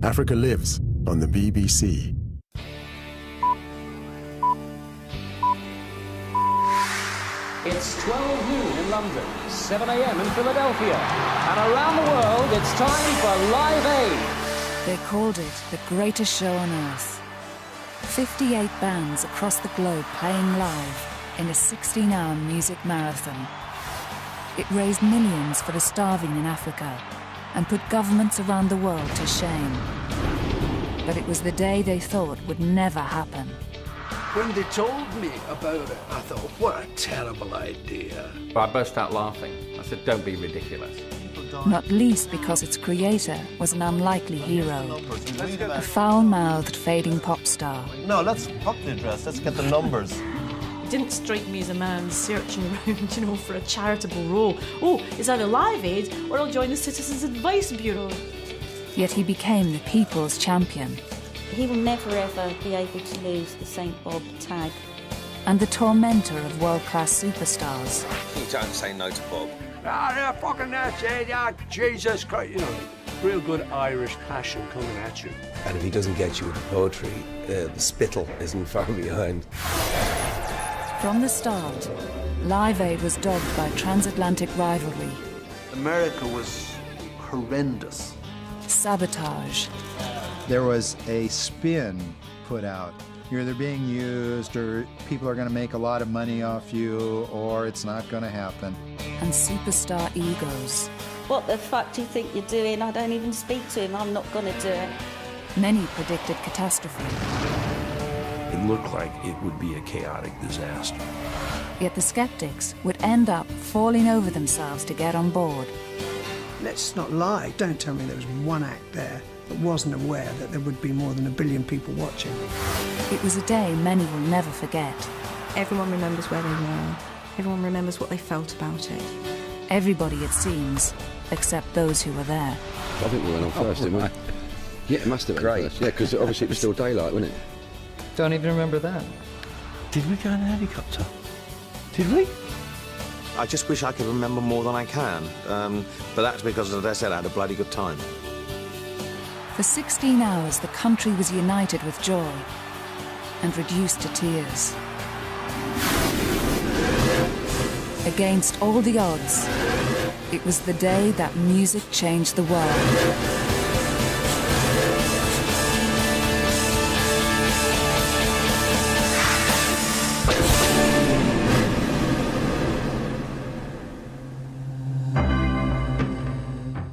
Africa Lives on the BBC. It's 12 noon in London, 7 a.m. in Philadelphia, and around the world it's time for Live Aid. They called it the greatest show on earth. 58 bands across the globe playing live in a 16-hour music marathon. It raised millions for the starving in Africa and put governments around the world to shame. But it was the day they thought would never happen. When they told me about it, I thought, what a terrible idea. I burst out laughing. I said, don't be ridiculous. Not least because its creator was an unlikely hero, a foul-mouthed fading pop star. No, let's pop the address, let's get the numbers. It didn't strike me as a man searching around, you know, for a charitable role. Oh, it's either Live Aid or I'll join the Citizens Advice Bureau. Yet he became the people's champion. He will never ever be able to lose the St Bob tag. And the tormentor of world-class superstars. You don't say no to Bob. Yeah, fucking that's it, yeah, Jesus Christ. You know, real good Irish passion coming at you. And if he doesn't get you with the poetry, the spittle isn't far behind. From the start, Live Aid was dogged by transatlantic rivalry. America was horrendous. Sabotage. There was a spin put out. You're either being used, or people are going to make a lot of money off you, or it's not going to happen. And superstar egos. What the fuck do you think you're doing? I don't even speak to him. I'm not going to do it. Many predicted catastrophe. It looked like it would be a chaotic disaster. Yet the skeptics would end up falling over themselves to get on board. Let's not lie. Don't tell me there was one act there that wasn't aware that there would be more than 1 billion people watching. It was a day many will never forget. Everyone remembers where they were. Everyone remembers what they felt about it. Everybody, it seems, except those who were there. I think we went on first, didn't we? Yeah, it must have been first. Yeah, because obviously it was still daylight, wasn't it? Don't even remember that. Did we go in a helicopter? Did we? I just wish I could remember more than I can. But that's because, as I said, I had a bloody good time. For 16 hours, the country was united with joy and reduced to tears. Against all the odds, it was the day that music changed the world.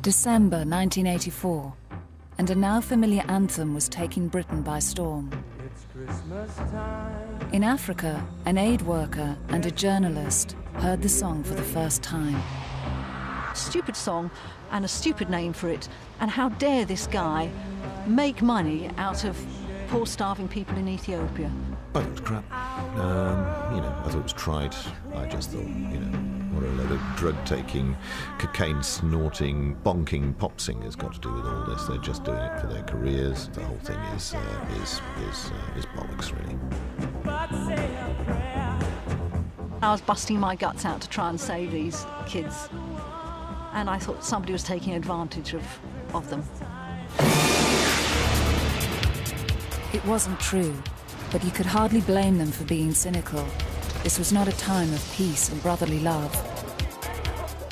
December 1984, and a now familiar anthem was taking Britain by storm. In Africa, an aid worker and a journalist heard the song for the first time. Stupid song and a stupid name for it, and how dare this guy make money out of poor starving people in Ethiopia. I thought it was crap. I thought it was trite. I just thought, what a load of drug-taking, cocaine-snorting, bonking pop singers got to do with all this. They're just doing it for their careers. The whole thing is bollocks, really. I was busting my guts out to try and save these kids, and I thought somebody was taking advantage of them. It wasn't true, but you could hardly blame them for being cynical. This was not a time of peace and brotherly love.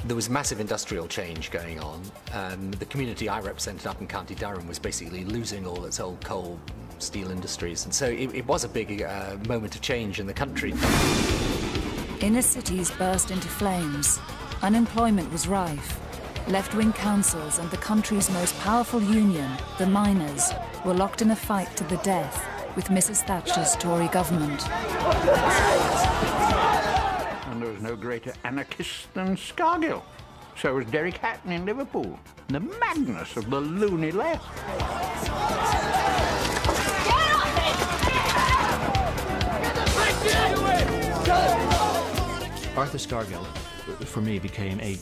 There was massive industrial change going on. The community I represented up in County Durham was basically losing all its old coal, steel industries, and so it was a big moment of change in the country. Inner cities burst into flames. Unemployment was rife. Left-wing councils and the country's most powerful union, the miners, were locked in a fight to the death with Mrs. Thatcher's Tory government. And there was no greater anarchist than Scargill. So was Derek Hatton in Liverpool. The madness of the loony left. Arthur Scargill, for me, became a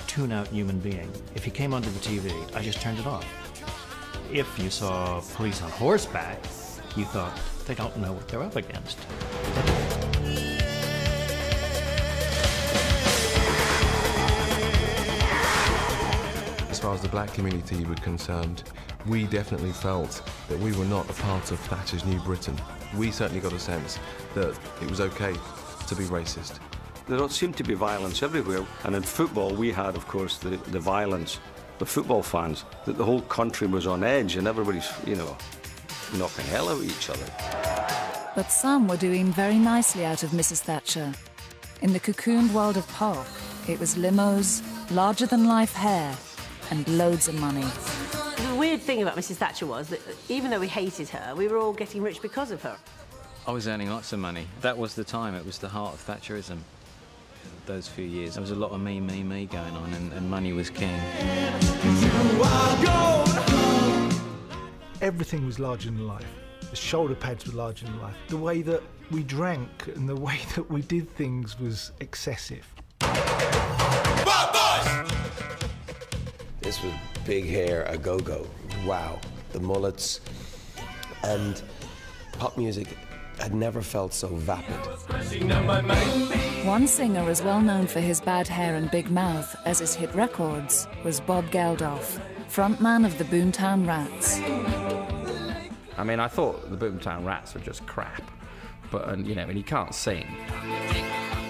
tune-out human being. If he came onto the TV, I just turned it off. If you saw police on horseback, you thought, they don't know what they're up against. As far as the black community were concerned, We definitely felt that we were not a part of Thatcher's New Britain. We certainly got a sense that it was okay to be racist. There seemed to be violence everywhere, and in football we had, of course, the violence, the football fans, that the whole country was on edge and everybody's, you know, knocking hell out of each other. But some were doing very nicely out of Mrs. Thatcher. In the cocooned world of pop, it was limos, larger-than-life hair, and loads of money. The weird thing about Mrs. Thatcher was that even though we hated her, we were all getting rich because of her. I was earning lots of money. That was the time. It was the heart of Thatcherism. Those few years, there was a lot of me going on, and money was king. Everything was larger than life. The shoulder pads were larger than life. The way that we drank and the way that we did things was excessive. This was big hair, a go-go. Wow. The mullets. And pop music had never felt so vapid. One singer as well known for his bad hair and big mouth as his hit records was Bob Geldof, frontman of the Boomtown Rats. I mean, I thought the Boomtown Rats were just crap, but, you know, and he can't sing.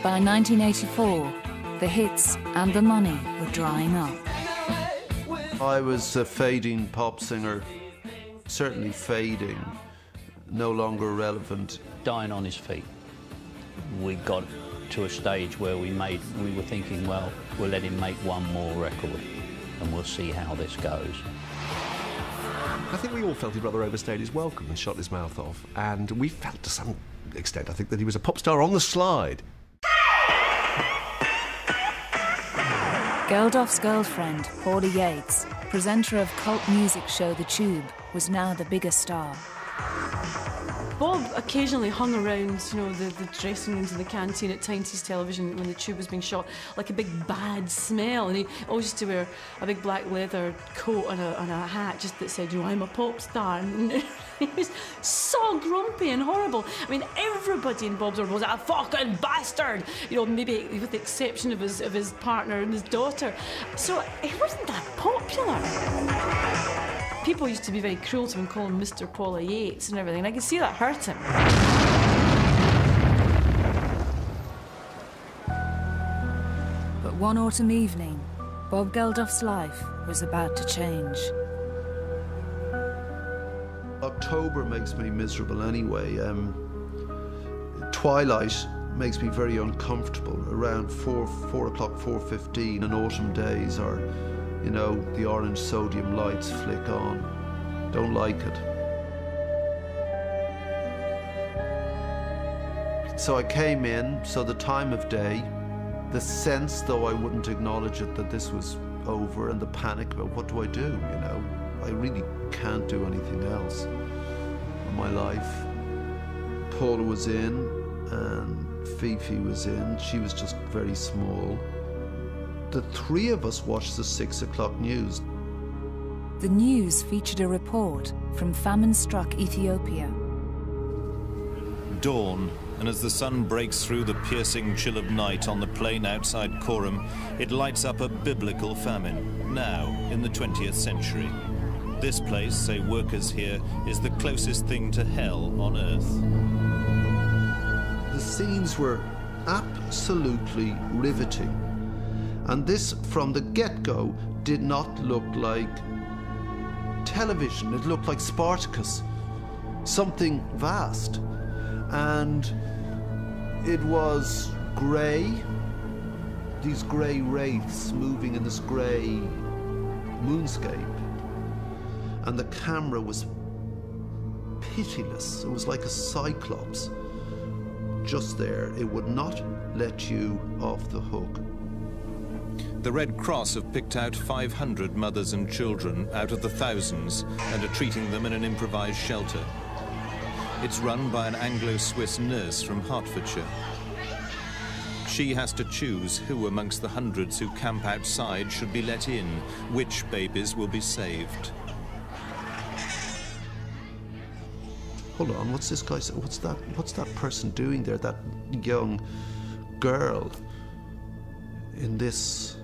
By 1984, the hits and the money were drying up. I was a fading pop singer, certainly fading, no longer relevant. Dying on his feet. We got to a stage where we were thinking, well, we'll let him make one more record and we'll see how this goes. I think we all felt he'd rather overstayed his welcome and shot his mouth off, and we felt to some extent, I think, that he was a pop star on the slide. Geldof's girlfriend, Paula Yates, presenter of cult music show The Tube, was now the biggest star. Bob occasionally hung around, you know, the dressing rooms and the canteen at Tyne's Television when The Tube was being shot, like a big bad smell. And he always used to wear a big black leather coat and a hat just that said, you know, I'm a pop star. And he was so grumpy and horrible. I mean, everybody in Bob's world was a fucking bastard. You know, maybe with the exception of his partner and his daughter. So he wasn't that popular. People used to be very cruel to him, call him Mr. Paula Yates and everything, and I can see that hurt him. But one autumn evening, Bob Geldof's life was about to change. October makes me miserable anyway. Twilight makes me very uncomfortable. Around 4 o'clock, 4:15 on autumn days, or, you know, the orange sodium lights flick on. Don't like it. So I came in, so the time of day, the sense, though I wouldn't acknowledge it, that this was over, and the panic about what do I do, you know? I really can't do anything else in my life. Paula was in, and Fifi was in. She was just very small. The three of us watched the 6 o'clock news. The news featured a report from famine-struck Ethiopia. Dawn, and as the sun breaks through the piercing chill of night on the plain outside Coram, it lights up a biblical famine, now in the 20th century. This place, say workers here, is the closest thing to hell on earth. The scenes were absolutely riveting. And this, from the get-go, did not look like television. It looked like Spartacus, something vast. And it was grey, these grey wraiths moving in this grey moonscape. And the camera was pitiless. It was like a cyclops just there. It would not let you off the hook. The Red Cross have picked out 500 mothers and children out of the thousands and are treating them in an improvised shelter. It's run by an Anglo-Swiss nurse from Hertfordshire. She has to choose who amongst the hundreds who camp outside should be let in, which babies will be saved. Hold on, what's this guy say? What's that person doing there, that young girl in this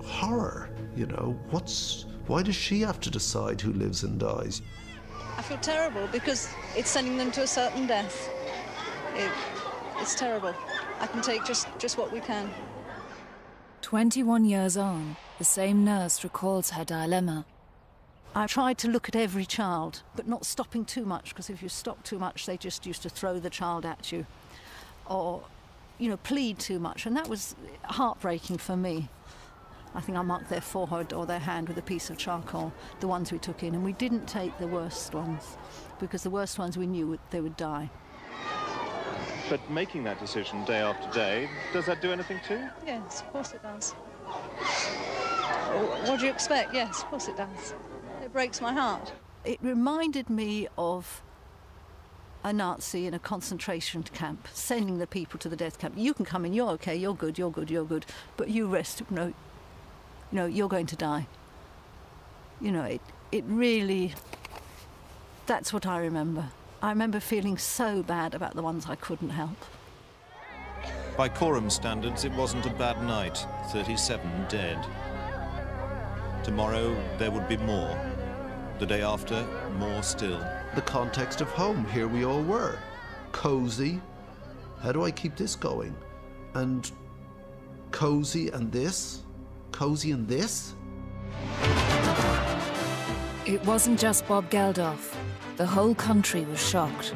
horror, you know? What's Why does she have to decide who lives and dies? I feel terrible because it's sending them to a certain death. It's terrible. I can take just what we can. 21 years on, the same nurse recalls her dilemma. I tried to look at every child, but not stopping too much, because if you stop too much, they just used to throw the child at you, or, you know, plead too much, and that was heartbreaking for me. I think I marked their forehead or their hand with a piece of charcoal, the ones we took in, and we didn't take the worst ones, because the worst ones we knew they would die. But making that decision day after day, does that do anything to you? Yes, of course it does. What do you expect? Yes, of course it does. It breaks my heart. It reminded me of a Nazi in a concentration camp, sending the people to the death camp. You can come in, you're okay, you're good, you're good, you're good, but you rest, no, you're going to die. You know, it really, that's what I remember. I remember feeling so bad about the ones I couldn't help. By Coram standards, it wasn't a bad night. 37 dead. Tomorrow, there would be more. The day after, more still. The context of home, here we all were. Cosy. How do I keep this going? And cosy and this? Cosy and this? It wasn't just Bob Geldof. The whole country was shocked.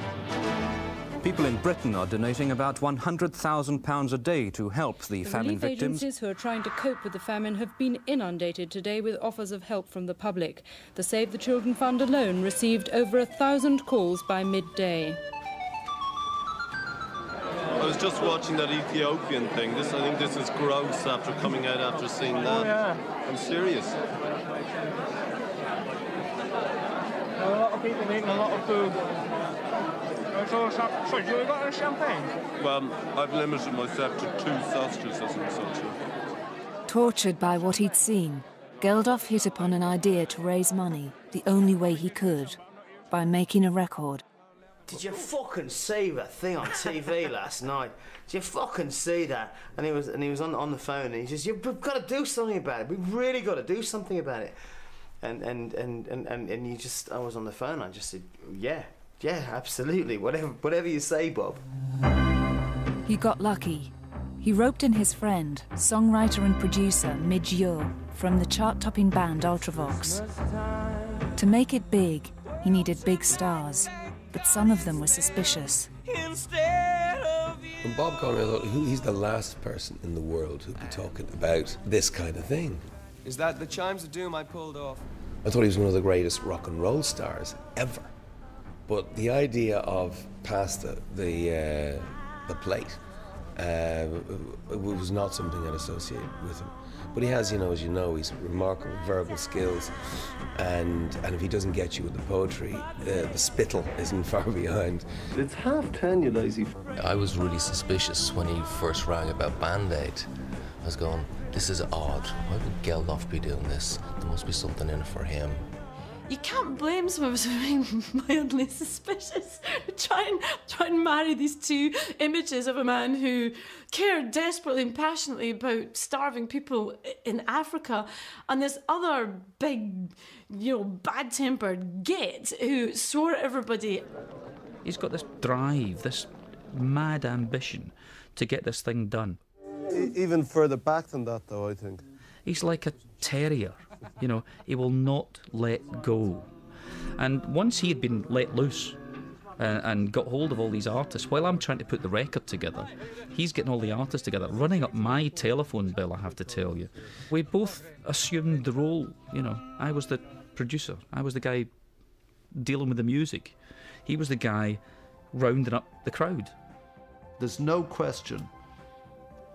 People in Britain are donating about £100,000 a day to help the famine victims. Relief agencies who are trying to cope with the famine have been inundated today with offers of help from the public. The Save the Children Fund alone received over 1,000 calls by midday. I was just watching that Ethiopian thing. I think this is gross after coming out after seeing that. Oh, yeah. I'm serious. A lot of people eating a lot of food. Sorry, you got any champagne? Well, I've limited myself to 2 sausages and such. Tortured by what he'd seen, Geldof hit upon an idea to raise money the only way he could, by making a record. Did you fucking see that thing on TV last night? Did you fucking see that? And he was on the phone and he says, "You've got to do something about it. We've really got to do something about it." And you just, I was on the phone. I just said, "Yeah, absolutely. Whatever you say, Bob." He got lucky. He roped in his friend, songwriter and producer Midge Ure from the chart-topping band Ultravox. To make it big, he needed big stars, but some of them were suspicious. When Bob called me, I thought, he's the last person in the world who'd be talking about this kind of thing. Is that the Chimes of Doom I pulled off? I thought he was one of the greatest rock and roll stars ever. But the idea of past the plate was not something I'd associate with him. But he has, as you know, he's remarkable verbal skills, and if he doesn't get you with the poetry, the spittle isn't far behind. It's 10:30, you lazy. I was really suspicious when he first rang about Band-Aid. I was going, this is odd. Why would Geldof be doing this? There must be something in it for him. You can't blame some of us for being mildly suspicious. Try and marry these two images of a man who cared desperately and passionately about starving people in Africa, and this other big, bad-tempered git who swore at everybody. He's got this drive, this mad ambition to get this thing done. Even further back than that, though, I think. He's like a terrier. He will not let go. And once he had been let loose and got hold of all these artists, while I'm trying to put the record together, he's getting all the artists together, running up my telephone bill, I have to tell you. We both assumed the role, I was the producer, I was the guy dealing with the music. He was the guy rounding up the crowd. There's no question,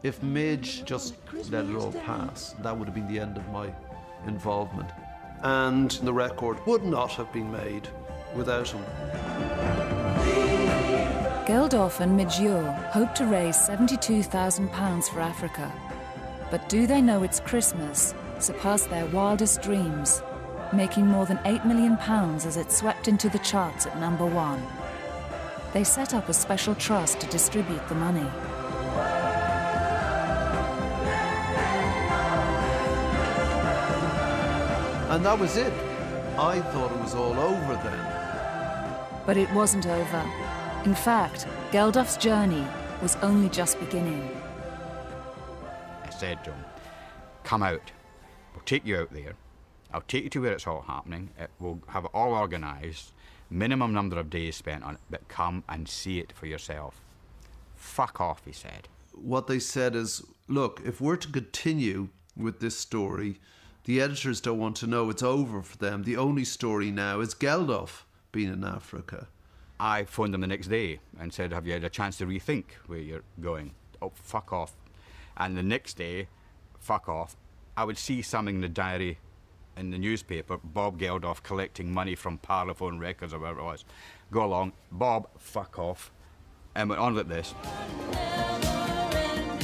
if Midge just let it all pass, that would have been the end of my involvement, and the record would not have been made without him. Geldof and Midge Ure hope to raise £72,000 for Africa. But do they know it's Christmas surpassed their wildest dreams, making more than £8 million as it swept into the charts at #1. They set up a special trust to distribute the money. And that was it. I thought it was all over then. But it wasn't over. In fact, Geldof's journey was only just beginning. I said to him, come out. We'll take you out there. I'll take you to where it's all happening. We'll have it all organised. Minimum number of days spent on it, but come and see it for yourself. Fuck off, he said. What they said is, look, if we're to continue with this story, the editors don't want to know it's over for them. The only story now is Geldof being in Africa. I phoned them the next day and said, have you had a chance to rethink where you're going? Oh, fuck off. And the next day, fuck off, I would see something in the diary, in the newspaper, Bob Geldof collecting money from Parlophone Records or whatever it was. Go along, Bob, fuck off, and went on like this.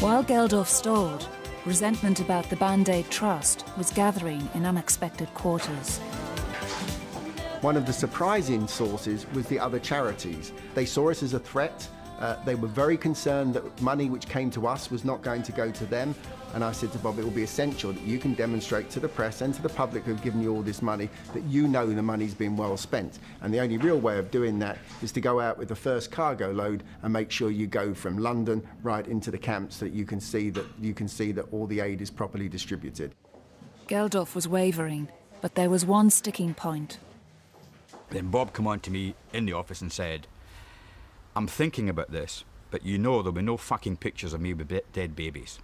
While Geldof stalled, resentment about the Band-Aid Trust was gathering in unexpected quarters. One of the surprising sources was the other charities. They saw us as a threat. They were very concerned that money which came to us was not going to go to them. And I said to Bob, it will be essential that you can demonstrate to the press and to the public who have given you all this money that you know the money's been well spent. And the only real way of doing that is to go out with the first cargo load and make sure you go from London right into the camps so that you can see that all the aid is properly distributed. Geldof was wavering, but there was one sticking point. Then Bob came on to me in the office and said, I'm thinking about this, but you know there'll be no fucking pictures of me with dead babies.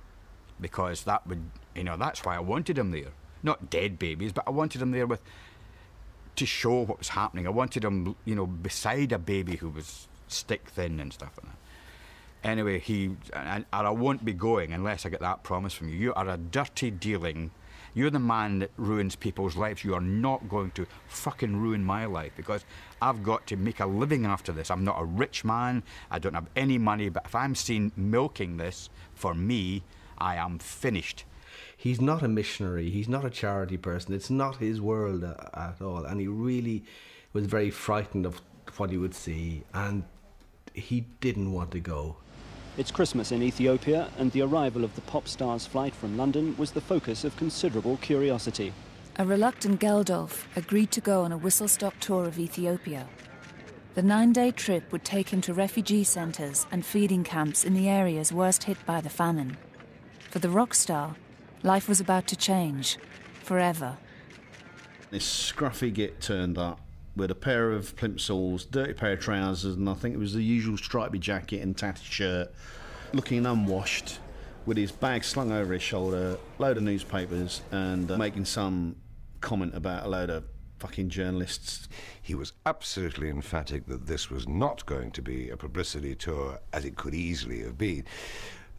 Because that would, that's why I wanted him there. Not dead babies, but I wanted him there to show what was happening. I wanted him, beside a baby who was stick thin and stuff like that. Anyway, and I won't be going unless I get that promise from you. You are a dirty dealing. You're the man that ruins people's lives. You are not going to fucking ruin my life because I've got to make a living after this. I'm not a rich man. I don't have any money. But if I'm seen milking this for me, I am finished. He's not a missionary. He's not a charity person. It's not his world at all. And he really was very frightened of what he would see. And he didn't want to go. It's Christmas in Ethiopia, and the arrival of the pop star's flight from London was the focus of considerable curiosity. A reluctant Geldof agreed to go on a whistle-stop tour of Ethiopia. The 9-day trip would take him to refugee centres and feeding camps in the areas worst hit by the famine. For the rock star, life was about to change, forever. This scruffy git turned up with a pair of plimsolls, dirty pair of trousers, and I think it was the usual stripy jacket and tatty shirt, looking unwashed, with his bag slung over his shoulder, load of newspapers, and making some comment about a load of fucking journalists. He was absolutely emphatic that this was not going to be a publicity tour as it could easily have been.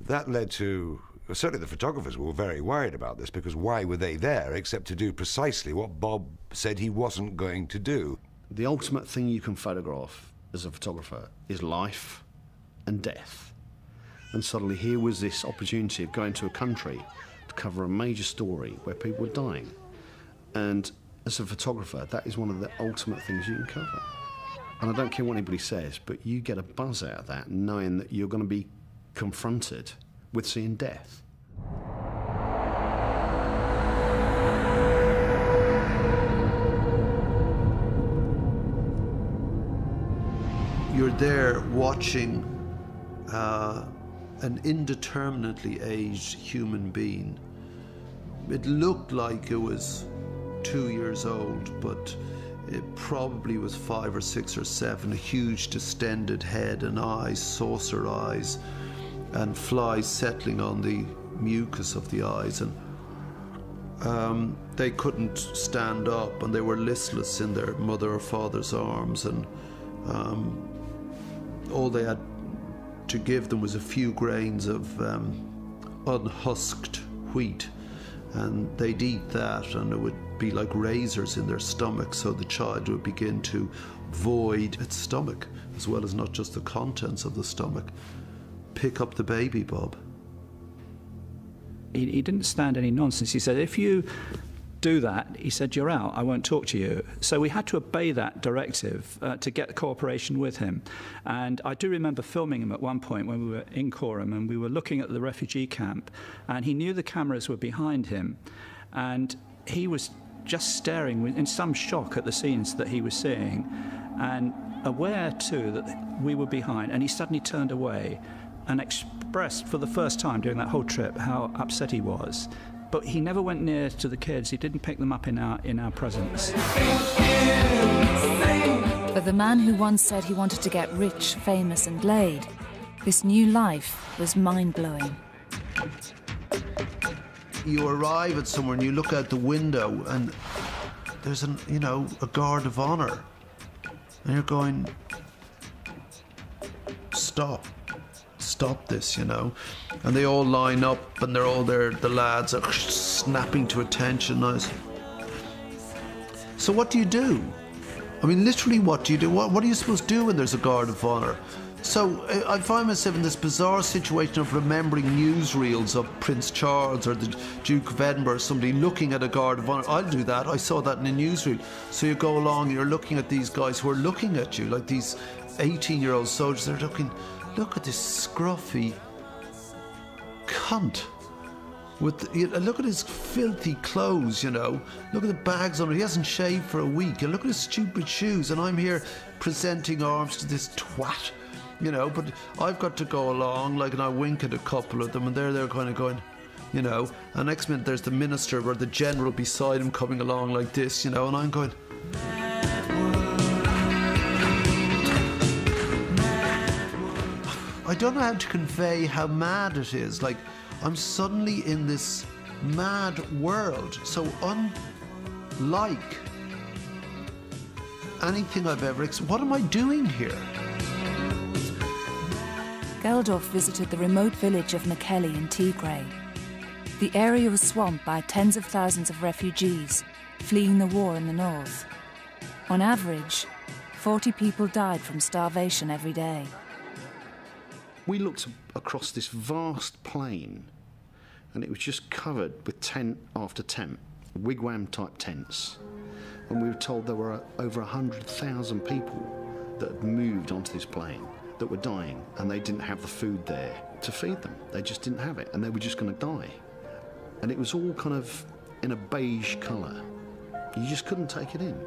That led to... Certainly the photographers were very worried about this because why were they there except to do precisely what Bob said he wasn't going to do? The ultimate thing you can photograph as a photographer is life and death. And suddenly here was this opportunity of going to a country to cover a major story where people were dying. And as a photographer, that is one of the ultimate things you can cover. And I don't care what anybody says, but you get a buzz out of that knowing that you're going to be confronted with seeing death. You're there watching an indeterminately aged human being. It looked like it was 2 years old, but it probably was 5 or 6 or 7, a huge distended head and eyes, saucer eyes, and flies settling on the mucus of the eyes, and they couldn't stand up, and they were listless in their mother or father's arms, and all they had to give them was a few grains of unhusked wheat, and they'd eat that, and it would be like razors in their stomach, so the child would begin to void its stomach, as well as not just the contents of the stomach. Pick up the baby, Bob. He didn't stand any nonsense. He said, if you do that, he said, you're out, I won't talk to you. So we had to obey that directive to get cooperation with him. And I do remember filming him at one point when we were in Coram and we were looking at the refugee camp, and he knew the cameras were behind him, and he was just staring in some shock at the scenes that he was seeing, and aware too that we were behind, and he suddenly turned away and expressed for the first time during that whole trip how upset he was. But he never went near to the kids. He didn't pick them up in our presence. For the man who once said he wanted to get rich, famous and laid, this new life was mind-blowing. You arrive at somewhere and you look out the window and there's a guard of honor, and you're going, stop this, and they all line up and they're all there. The lads are snapping to attention. So what do you do? I mean, literally, what do you do? What are you supposed to do when there's a guard of honor? So I find myself in this bizarre situation of remembering newsreels of Prince Charles or the Duke of Edinburgh, somebody looking at a guard of honor. I'll do that. I saw that in a newsreel. So you go along, you're looking at these guys who are looking at you, like these 18-year-old soldiers. They're looking, look at this scruffy cunt. Look at his filthy clothes, Look at the bags on it. He hasn't shaved for a week. And look at his stupid shoes. And I'm here presenting arms to this twat. But I've got to go along, and I wink at a couple of them, and they're kind of going, and next minute there's the minister or the general beside him coming along like this, and I'm going, I don't know how to convey how mad it is. Like, I'm suddenly in this mad world, so unlike anything I've ever experienced. What am I doing here? Geldof visited the remote village of Mekelle in Tigray. The area was swamped by tens of thousands of refugees fleeing the war in the north. On average, 40 people died from starvation every day. We looked across this vast plain, and it was just covered with tent after tent, wigwam-type tents. And we were told there were over 100,000 people that had moved onto this plain that were dying, and they didn't have the food there to feed them. They just didn't have it, and they were just going to die. And it was all kind of in a beige colour. You just couldn't take it in.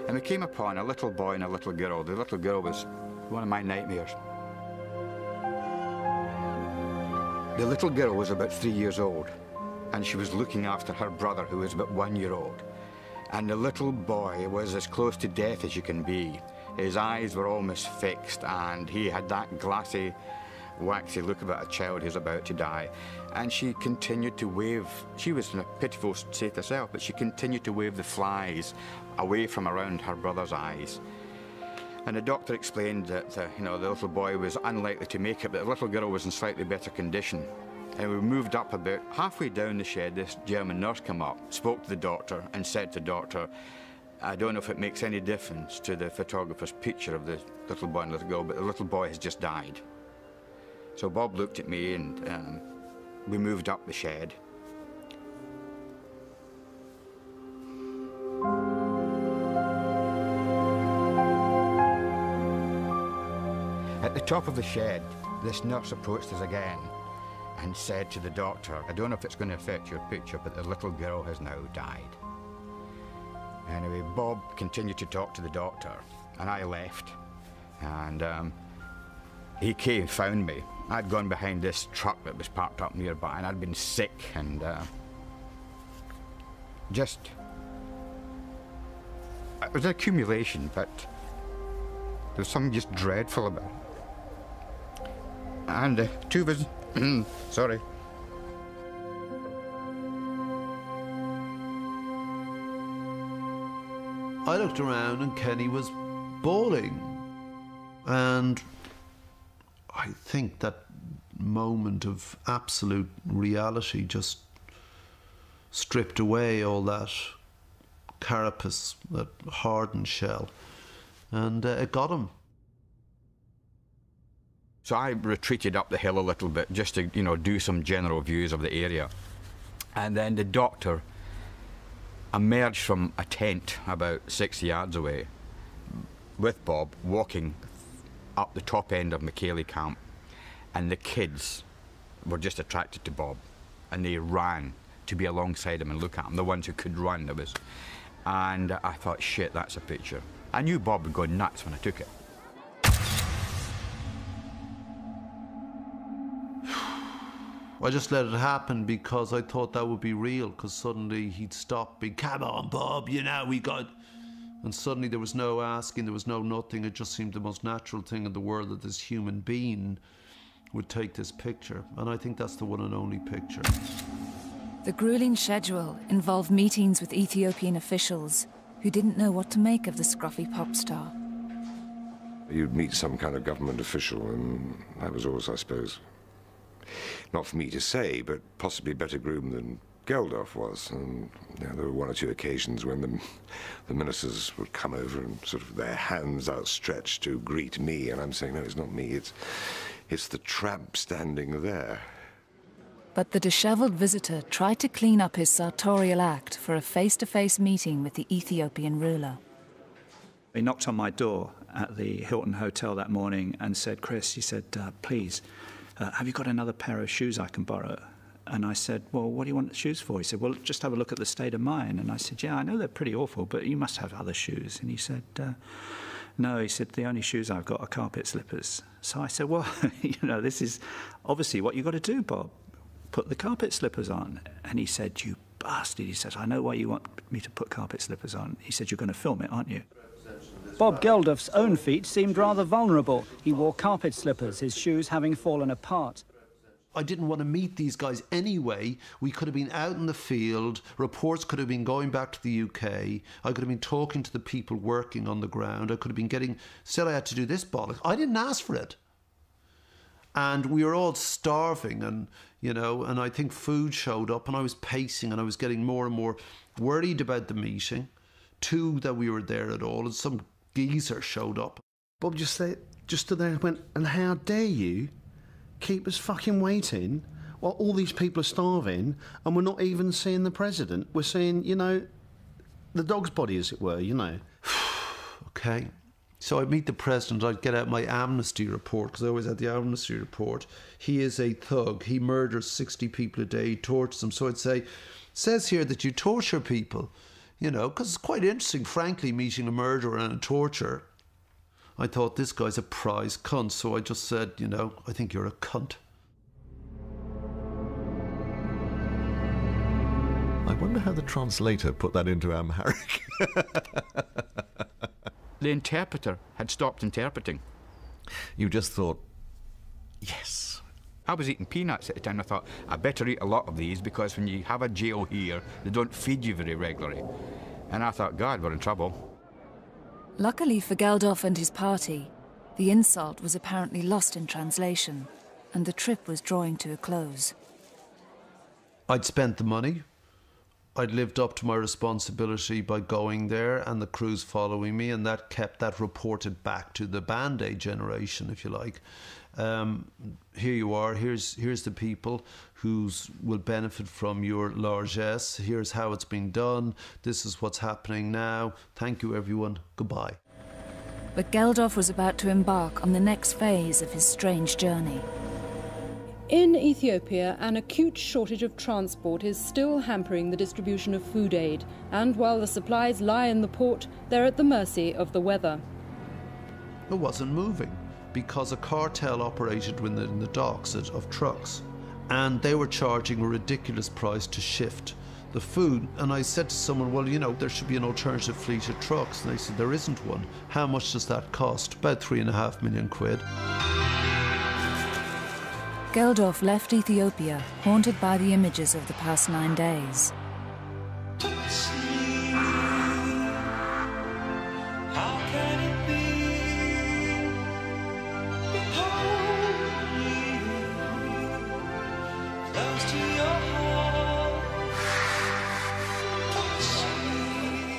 And we came upon a little boy and a little girl. The little girl was one of my nightmares. The little girl was about 3 years old, and she was looking after her brother, who was about 1 year old. And the little boy was as close to death as you can be. His eyes were almost fixed, and he had that glassy, waxy look about a child who's about to die. And she continued to wave. She was in a pitiful state herself, but she continued to wave the flies away from around her brother's eyes. And the doctor explained that the little boy was unlikely to make it, but the little girl was in slightly better condition. And we moved up about halfway down the shed. This German nurse came up, spoke to the doctor, and said to the doctor, I don't know if it makes any difference to the photographer's picture of the little boy and little girl, but the little boy has just died. So Bob looked at me, and we moved up the shed. At the top of the shed, this nurse approached us again and said to the doctor, I don't know if it's going to affect your picture, but the little girl has now died. Anyway, Bob continued to talk to the doctor, and I left. And he came, found me. I'd gone behind this truck that was parked up nearby, and I'd been sick, and just... It was an accumulation, but there was something just dreadful about it. And two of us... sorry. I looked around and Kenny was bawling. And I think that moment of absolute reality just stripped away all that carapace, that hardened shell, and it got him. So I retreated up the hill a little bit just to, do some general views of the area. And then the doctor emerged from a tent about 6 yards away with Bob, walking up the top end of McKaylee Camp, and the kids were just attracted to Bob, and they ran to be alongside him and look at him, the ones who could run. And I thought, shit, that's a picture. I knew Bob would go nuts when I took it. I just let it happen because I thought that would be real, because suddenly he'd stop being, come on, Bob, you know, we got... And suddenly there was no asking, there was no nothing. It just seemed the most natural thing in the world that this human being would take this picture. And I think that's the one and only picture. The grueling schedule involved meetings with Ethiopian officials who didn't know what to make of the scruffy pop star. You'd meet some kind of government official, and that was always, I suppose, not for me to say, but possibly better groomed than Geldof was. And you know, there were one or two occasions when the ministers would come over and sort of their hands outstretched to greet me, and I'm saying, no, it's not me, it's the tramp standing there. But the dishevelled visitor tried to clean up his sartorial act for a face-to-face meeting with the Ethiopian ruler. He knocked on my door at the Hilton Hotel that morning and said, Chris, he said, please, have you got another pair of shoes I can borrow? And I said, well, what do you want the shoes for? He said, well, just have a look at the state of mine. And I said, yeah, I know they're pretty awful, but you must have other shoes. And he said, no, he said, the only shoes I've got are carpet slippers. So I said, well, you know, this is obviously what you've got to do, Bob. Put the carpet slippers on. And he said, you bastard. He says, I know why you want me to put carpet slippers on. He said, you're going to film it, aren't you? Bob Geldof's own feet seemed rather vulnerable. He wore carpet slippers, his shoes having fallen apart. I didn't want to meet these guys anyway. We could have been out in the field. Reports could have been going back to the UK. I could have been talking to the people working on the ground. I could have been getting... Still, I had to do this bollocks. I didn't ask for it. And we were all starving, and, you know, and I think food showed up, and I was pacing, and I was getting more and more worried about the meeting. Two, that we were there at all, and some geezer showed up. Bob just stood there and went, and how dare you keep us fucking waiting while all these people are starving and we're not even seeing the president. We're seeing, you know, the dog's body, as it were, you know. Okay. So I'd meet the president, I'd get out my amnesty report, because I always had the amnesty report. He is a thug. He murders 60 people a day, he tortures them. So I'd say, says here that you torture people, you know, because it's quite interesting, frankly, meeting a murderer and a torturer. I thought, this guy's a prize cunt, so I just said, you know, I think you're a cunt. I wonder how the translator put that into Amharic. The interpreter had stopped interpreting. You just thought, yes. I was eating peanuts at the time. I thought, I better eat a lot of these, because when you have a jail here, they don't feed you very regularly. And I thought, God, we're in trouble. Luckily for Geldof and his party, the insult was apparently lost in translation, and the trip was drawing to a close. I'd spent the money. I'd lived up to my responsibility by going there, and the crews following me, and that kept that reported back to the Band-Aid generation, if you like. Here you are, here's the people who will benefit from your largesse. Here's how it's been done. This is what's happening now. Thank you, everyone. Goodbye. But Geldof was about to embark on the next phase of his strange journey. In Ethiopia, an acute shortage of transport is still hampering the distribution of food aid, and while the supplies lie in the port, they're at the mercy of the weather. It wasn't moving, because a cartel operated in the docks of trucks, and they were charging a ridiculous price to shift the food. And I said to someone, well, you know, there should be an alternative fleet of trucks. And they said, there isn't one. How much does that cost? About £3.5 million. Geldof left Ethiopia, haunted by the images of the past 9 days.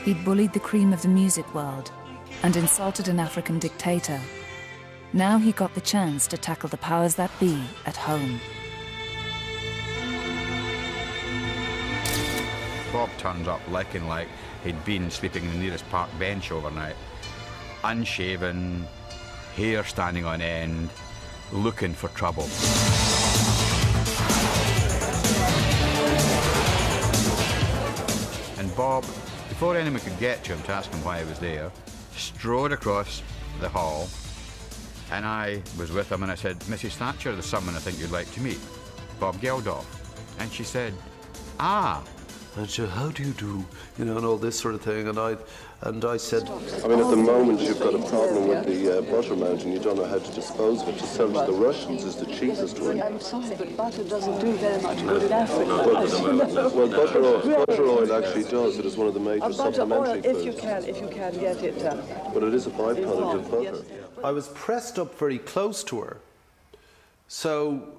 He'd bullied the cream of the music world and insulted an African dictator. Now he got the chance to tackle the powers that be at home. Bob turns up looking like he'd been sleeping in the nearest park bench overnight. Unshaven, hair standing on end, looking for trouble. And Bob, before anyone could get to him to ask him why he was there, strode across the hall, and I was with him, and I said, "Mrs. Thatcher, there's someone I think you'd like to meet, Bob Geldof." And she said, "Ah." And she said, "How do you do?" You know, and all this sort of thing. And I said, I mean, at the moment you've got a problem with the butter mountain. You don't know how to dispose of it. To sell to the Russians is the cheapest one. I'm sorry, but butter doesn't do very much good in Africa. Well, butter oil actually does. It is one of the major supplementary foods. If you can get it. But it is a byproduct of butter. I was pressed up very close to her. So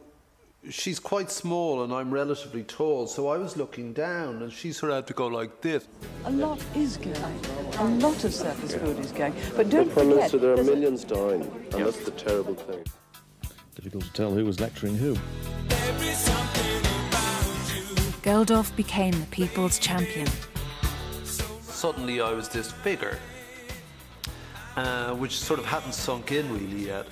she's quite small and I'm relatively tall, so I was looking down and she sort of had to go like this. A lot is going. A lot of surface food is going. But don't Prime forget... Minister, there are millions dying, and that's the terrible thing. Difficult to tell who was lecturing who. Geldof became the people's champion. Suddenly I was this figure, which sort of hadn't sunk in really yet.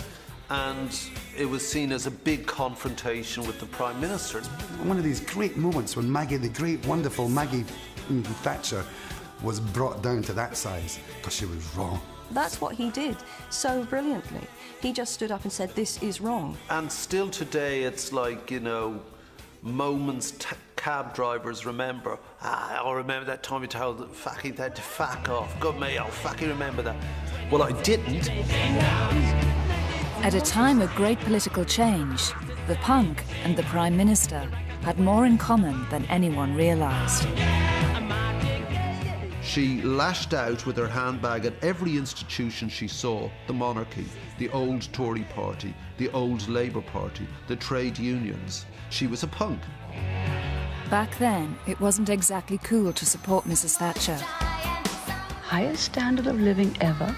And it was seen as a big confrontation with the Prime Minister. One of these great moments when Maggie, the great, wonderful Maggie Thatcher, was brought down to that size because she was wrong. That's what he did so brilliantly. He just stood up and said, "This is wrong." And still today, it's like, you know, moments cab drivers remember. I'll remember that time you told the fucking that to fuck off. God me, I'll fucking remember that. Well, I didn't. At a time of great political change, the punk and the Prime Minister had more in common than anyone realised. She lashed out with her handbag at every institution she saw, the monarchy, the old Tory party, the old Labour Party, the trade unions. She was a punk. Back then, it wasn't exactly cool to support Mrs. Thatcher. Highest standard of living ever.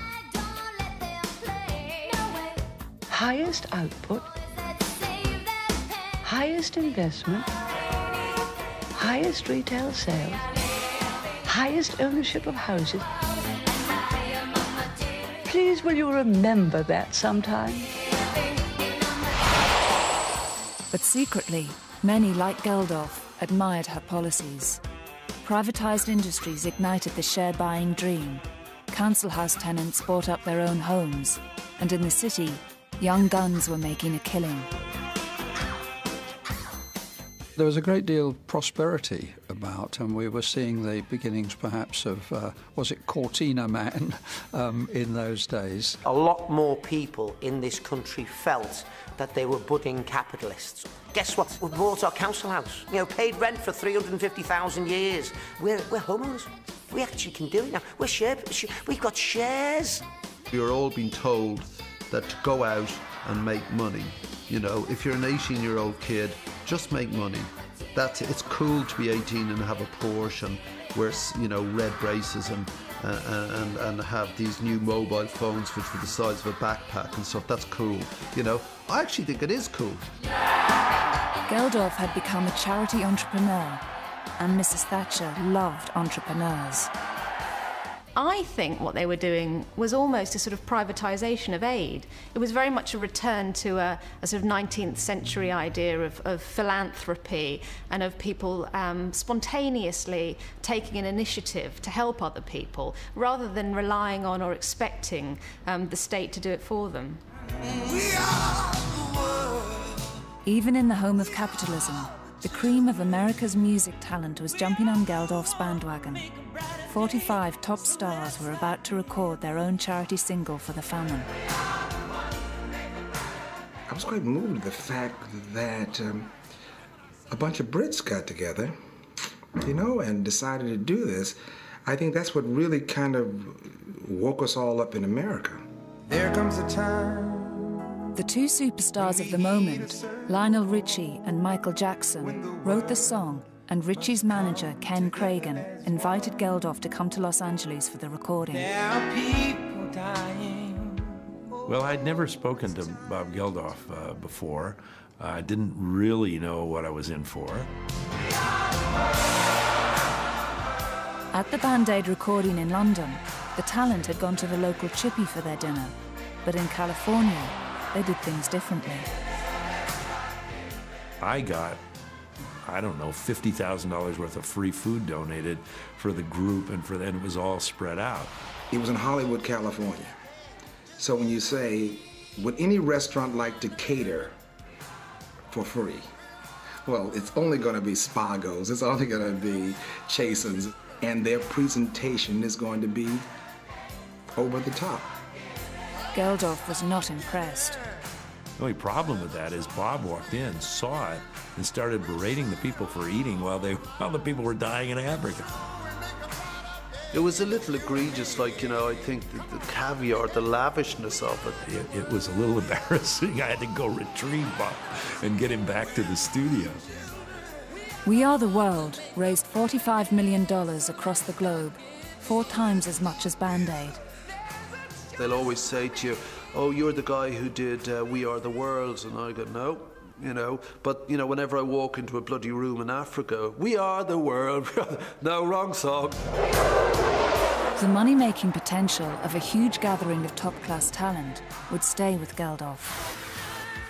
Highest output. Highest investment. Highest retail sales. Highest ownership of houses. Please, will you remember that sometime? But secretly, many, like Geldof, admired her policies. Privatised industries ignited the share-buying dream. Council house tenants bought up their own homes. And in the city, young guns were making a killing. There was a great deal of prosperity about, and we were seeing the beginnings perhaps of, was it Cortina Man in those days? A lot more people in this country felt that they were budding capitalists. Guess what? We bought our council house, you know, paid rent for 350,000 years. We're homeowners. We actually can do it now. We've got shares. You're all being told that to go out and make money. You know, if you're an 18-year-old kid, just make money. That's it. It's cool to be 18 and have a Porsche and wear, you know, red braces and have these new mobile phones which were the size of a backpack and stuff. That's cool. You know, I actually think it is cool. Geldof had become a charity entrepreneur, and Mrs. Thatcher loved entrepreneurs. I think what they were doing was almost a sort of privatisation of aid. It was very much a return to a sort of 19th century idea of philanthropy and of people spontaneously taking an initiative to help other people rather than relying on or expecting the state to do it for them. Even in the home of capitalism, the cream of America's music talent was jumping on Geldof's bandwagon. 45 top stars were about to record their own charity single for the famine. I was quite moved at the fact that a bunch of Brits got together, you know, and decided to do this. I think that's what really kind of woke us all up in America. There comes a time. The two superstars of the moment, Lionel Richie and Michael Jackson, wrote the song, and Richie's manager, Ken Cragen, invited Geldof to come to Los Angeles for the recording. There are people dying. Well, I'd never spoken to Bob Geldof before. I didn't really know what I was in for. At the Band Aid recording in London, the talent had gone to the local chippy for their dinner. But in California, they did things differently. I got, I don't know, $50,000 worth of free food donated for the group, and it was all spread out. It was in Hollywood, California. So when you say, would any restaurant like to cater for free? Well, it's only going to be Spago's, it's only going to be Chasen's, and their presentation is going to be over the top. Geldof was not impressed. The only problem with that is Bob walked in, saw it, and started berating the people for eating while the people were dying in Africa. It was a little egregious, like, you know, I think the caviar, the lavishness of it. It was a little embarrassing. I had to go retrieve Bob and get him back to the studio. We Are the World raised $45 million across the globe, 4 times as much as Band Aid. They'll always say to you, oh, you're the guy who did We Are the World, and I go, no, you know. But, you know, whenever I walk into a bloody room in Africa, we are the world. No, wrong song. The money-making potential of a huge gathering of top-class talent would stay with Geldof.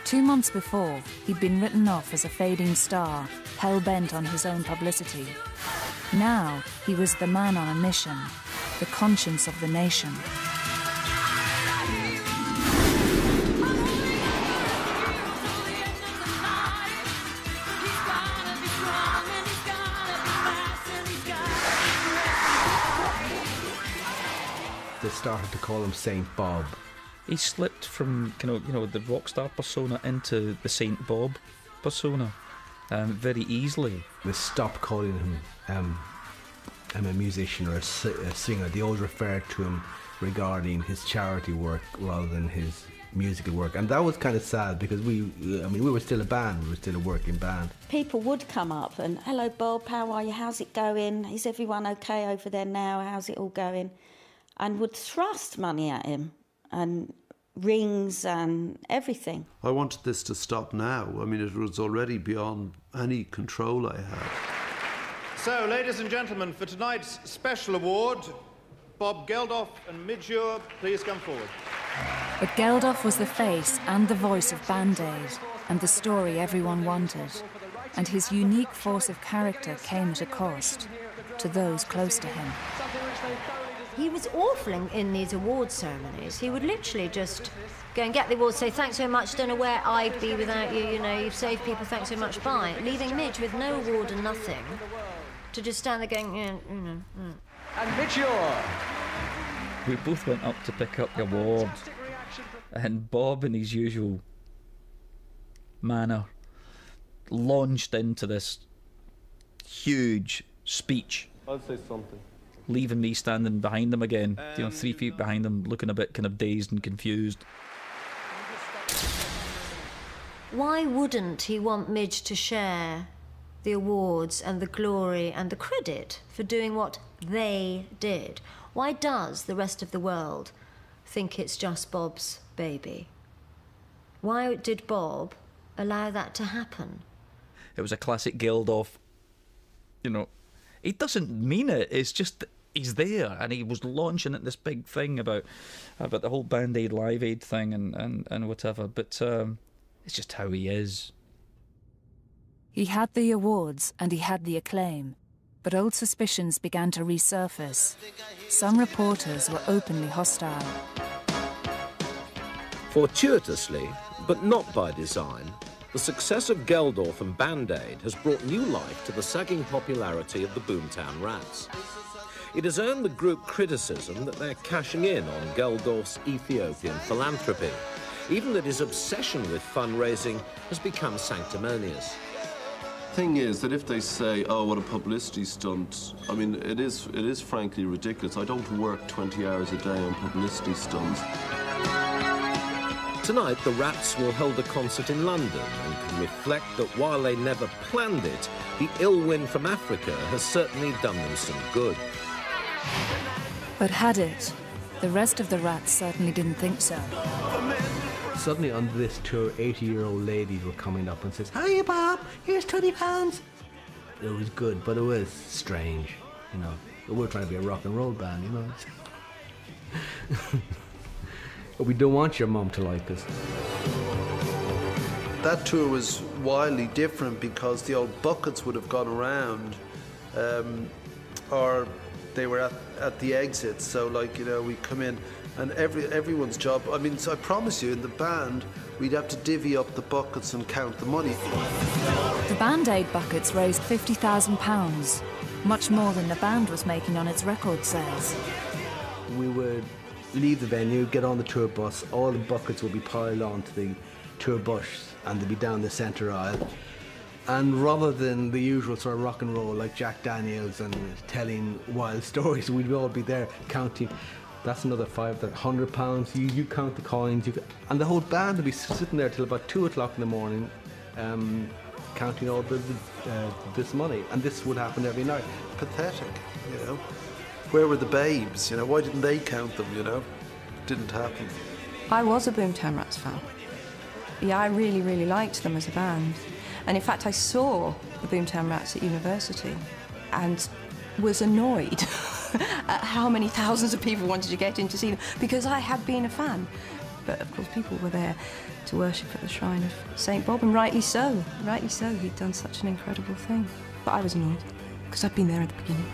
2 months before, he'd been written off as a fading star, hell-bent on his own publicity. Now, he was the man on a mission, the conscience of the nation. They started to call him Saint Bob. He slipped from the rock star persona into the Saint Bob persona very easily. They stopped calling him a musician or a singer. They always referred to him regarding his charity work rather than his musical work, and that was kind of sad because we were still a band, we were still a working band. People would come up and, hello Bob, how are you, how's it going, is everyone okay over there now, how's it all going, and would thrust money at him and rings and everything. I wanted this to stop now. I mean, it was already beyond any control I had. So, ladies and gentlemen, for tonight's special award, Bob Geldof and Midge Ure, please come forward. But Geldof was the face and the voice of Band Aid, and the story everyone wanted. And his unique force of character came at a cost to those close to him. He was awful in these award ceremonies. He would literally just go and get the award, say, thanks so much, don't know where I'd be without you, you know, you've saved people, thanks so much, bye. Leaving Midge with no award and nothing, to just stand there going, yeah, you know. And Midge Ure. We both went up to pick up the award, and Bob, in his usual manner, launched into this huge speech. I'll say something. Leaving me standing behind him again, 3 feet behind him, looking a bit kind of dazed and confused. Why wouldn't he want Midge to share the awards and the glory and the credit for doing what they did? Why does the rest of the world think it's just Bob's baby? Why did Bob allow that to happen? It was a classic Geldof, he doesn't mean it, it's just he's there, and he was launching at this big thing about the whole Band Aid, Live Aid thing and whatever, but it's just how he is. He had the awards and he had the acclaim, but old suspicions began to resurface. Some reporters were openly hostile. Fortuitously, but not by design, the success of Geldof and Band Aid has brought new life to the sagging popularity of the Boomtown Rats. It has earned the group criticism that they're cashing in on Geldof's Ethiopian philanthropy, even that his obsession with fundraising has become sanctimonious. Thing is that if they say, oh, what a publicity stunt, I mean, it is frankly ridiculous. I don't work 20 hours a day on publicity stunts. Tonight, the Rats will hold a concert in London and can reflect that while they never planned it, the ill wind from Africa has certainly done them some good. But had it? The rest of the Rats certainly didn't think so. Suddenly on this tour, 80-year-old ladies were coming up and says, "Hiya, Bob, here's £20. It was good, but it was strange, We're trying to be a rock and roll band, We don't want your mum to like us. That tour was wildly different because the old buckets would have gone around, or they were at the exits. So, like, you know, we come in, and everyone's job. I mean, so I promise you, in the band, we'd have to divvy up the buckets and count the money. The Band-Aid buckets raised £50,000, much more than the band was making on its record sales. We would leave the venue, get on the tour bus, all the buckets would be piled onto the tour bus and they'd be down the centre aisle. And rather than the usual sort of rock and roll like Jack Daniels and telling wild stories, we'd all be there counting. That's another £500. You count the coins, and the whole band would be sitting there till about 2 o'clock in the morning, counting all this money. And this would happen every night. Pathetic, you know. Where were the babes? You know, why didn't they count them? You know, didn't happen. I was a Boomtown Rats fan. Yeah, I really, really liked them as a band. And in fact, I saw the Boomtown Rats at university and was annoyed at how many thousands of people wanted to get in to see them because I had been a fan. But of course, people were there to worship at the shrine of St. Bob, and rightly so. Rightly so, he'd done such an incredible thing. But I was annoyed because I'd been there at the beginning.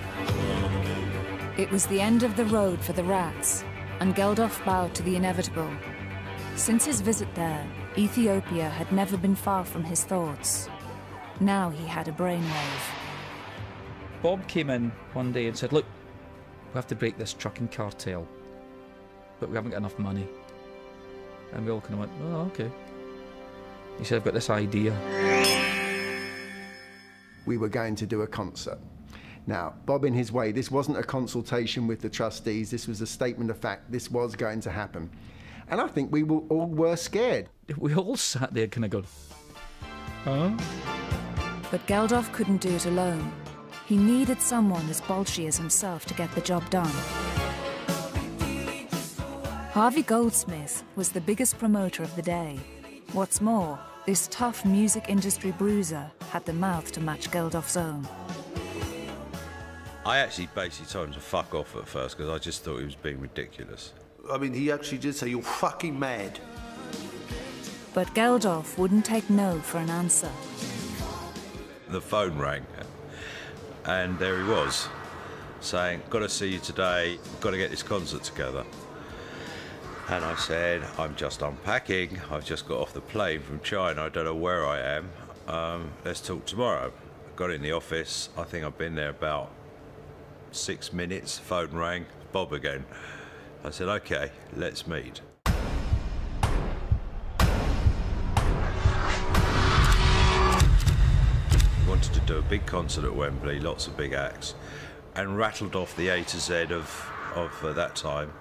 It was the end of the road for the Rats, and Geldof bowed to the inevitable. Since his visit there, Ethiopia had never been far from his thoughts. Now he had a brainwave. Bob came in one day and said, look, we have to break this trucking cartel, but we haven't got enough money. And we all kind of went, oh, okay. He said, I've got this idea. We were going to do a concert. Now, Bob, in his way, this wasn't a consultation with the trustees, this was a statement of fact, this was going to happen. And I think we all were scared. We all sat there kind of going, huh? But Geldof couldn't do it alone. He needed someone as bolshy as himself to get the job done. Harvey Goldsmith was the biggest promoter of the day. What's more, this tough music industry bruiser had the mouth to match Geldof's own. I actually basically told him to fuck off at first because I just thought he was being ridiculous. I mean, he actually did say, you're fucking mad. But Geldof wouldn't take no for an answer. The phone rang, and there he was, saying, got to see you today, got to get this concert together. And I said, I'm just unpacking, I've just got off the plane from China, I don't know where I am, let's talk tomorrow. Got in the office, I think I've been there about 6 minutes, phone rang, Bob again. I said, okay, let's meet. Wanted to do a big concert at Wembley, lots of big acts, and rattled off the A to Z of that time,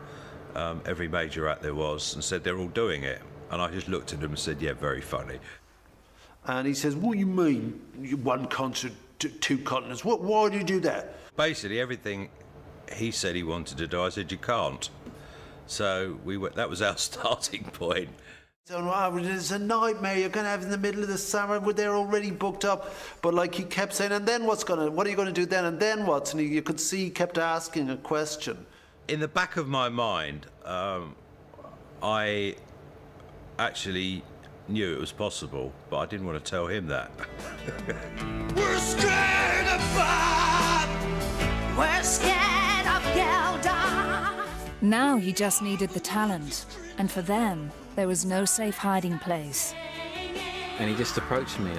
every major act there was, and said they're all doing it. And I just looked at him and said, yeah, very funny. And he says, what do you mean, one concert, two continents? Why do you do that? Basically, everything he said he wanted to do, I said, you can't. So that was our starting point. So, it's a nightmare you're going to have in the middle of the summer. They're already booked up. But like he kept saying, and then what are you going to do then? And then what? And you could see he kept asking a question. In the back of my mind, I actually knew it was possible, but I didn't want to tell him that. We're scared of Bob. We're scared of Geldof. Now he just needed the talent, and for them, there was no safe hiding place. And he just approached me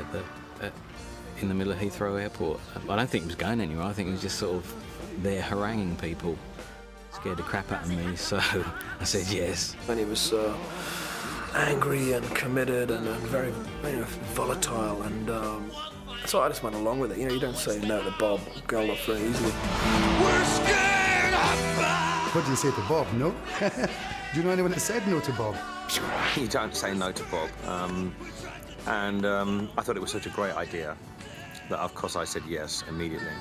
in the middle of Heathrow Airport. I don't think he was going anywhere. I think he was just sort of there haranguing people. Scared the crap out of me, so I said yes. And he was angry and committed and very volatile, and so I just went along with it. You know, you don't say no to Bob Geldof very easily. We're scared of Bob. What did you say to Bob? No? Do you know anyone that said no to Bob? You don't say no to Bob. I thought it was such a great idea that, of course, I said yes immediately.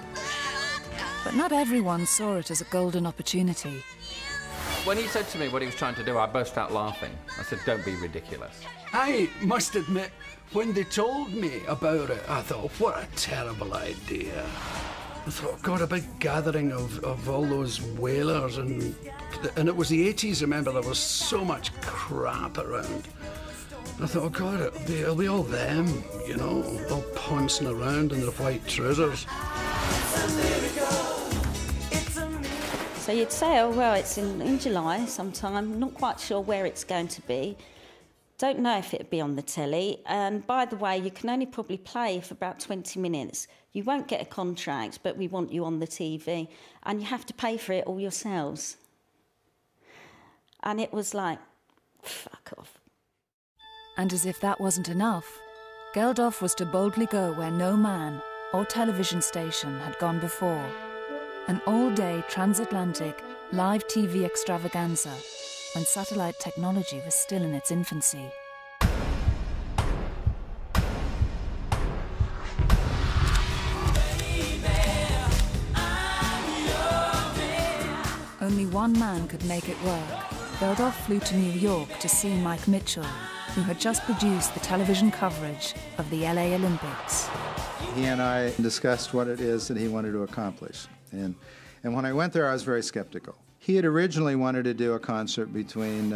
But not everyone saw it as a golden opportunity. When he said to me what he was trying to do, I burst out laughing. I said, don't be ridiculous. I must admit, when they told me about it, I thought, what a terrible idea. I thought, God, a big gathering of all those whalers, and it was the 80s, remember, there was so much crap around. I thought, oh God, it'll be all them, you know, all pouncing around in their white trousers. So you'd say, oh, well, it's in July sometime, not quite sure where it's going to be. Don't know if it'll be on the telly. And by the way, you can only probably play for about 20 minutes. You won't get a contract, but we want you on the TV. And you have to pay for it all yourselves. And it was like, fuck off. And as if that wasn't enough, Geldof was to boldly go where no man or television station had gone before. An all-day transatlantic live TV extravaganza when satellite technology was still in its infancy. Only one man could make it work. Geldof flew to New York to see Mike Mitchell, who had just produced the television coverage of the LA Olympics. He and I discussed what it is that he wanted to accomplish. And when I went there, I was very skeptical. He had originally wanted to do a concert between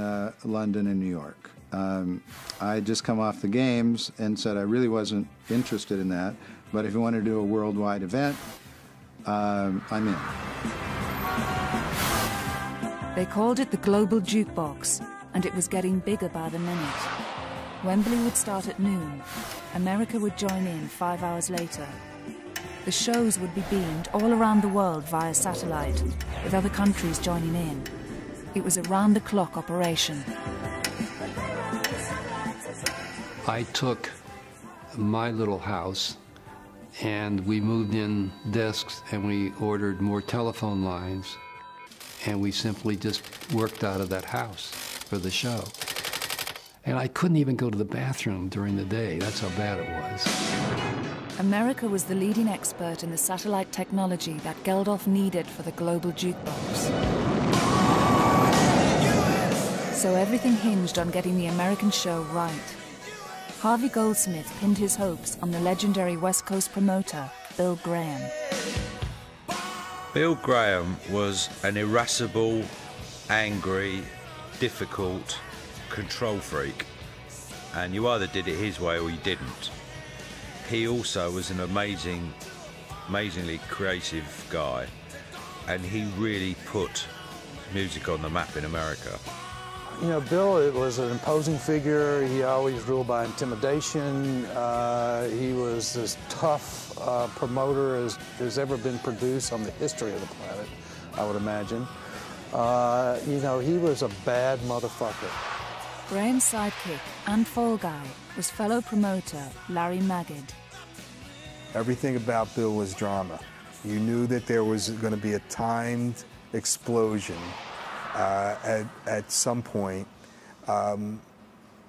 London and New York. I had just come off the Games and said I really wasn't interested in that, but if he wanted to do a worldwide event, I'm in. They called it the Global Jukebox, and it was getting bigger by the minute. Wembley would start at noon. America would join in 5 hours later. The shows would be beamed all around the world via satellite, with other countries joining in. It was a round-the-clock operation. I took my little house and we moved in desks and we ordered more telephone lines, and we simply just worked out of that house for the show. And I couldn't even go to the bathroom during the day. That's how bad it was. America was the leading expert in the satellite technology that Geldof needed for the Global Jukebox. So everything hinged on getting the American show right. Harvey Goldsmith pinned his hopes on the legendary West Coast promoter, Bill Graham. Bill Graham was an irascible, angry, difficult control freak. And you either did it his way or you didn't. He also was an amazingly creative guy, and he really put music on the map in America. You know, Bill was an imposing figure. He always ruled by intimidation. He was as tough promoter as ever been produced on the history of the planet, I would imagine. You know, he was a bad motherfucker. Graham's sidekick and fall guy was fellow promoter Larry Magid. Everything about Bill was drama. You knew that there was going to be a timed explosion at some point, and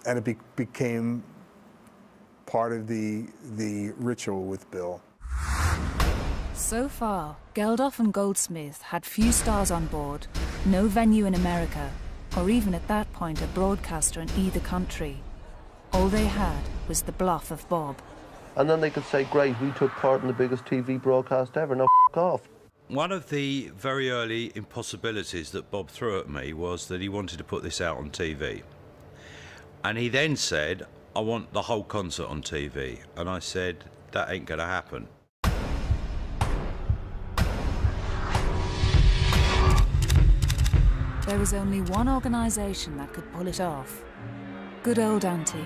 it became part of the ritual with Bill. So far, Geldof and Goldsmith had few stars on board, no venue in America, or even at that point a broadcaster in either country. All they had was the bluff of Bob. And then they could say, great, we took part in the biggest TV broadcast ever, now f*** off. One of the very early impossibilities that Bob threw at me was that he wanted to put this out on TV. And he then said, I want the whole concert on TV. And I said, that ain't gonna happen. There was only one organisation that could pull it off. Good old Auntie.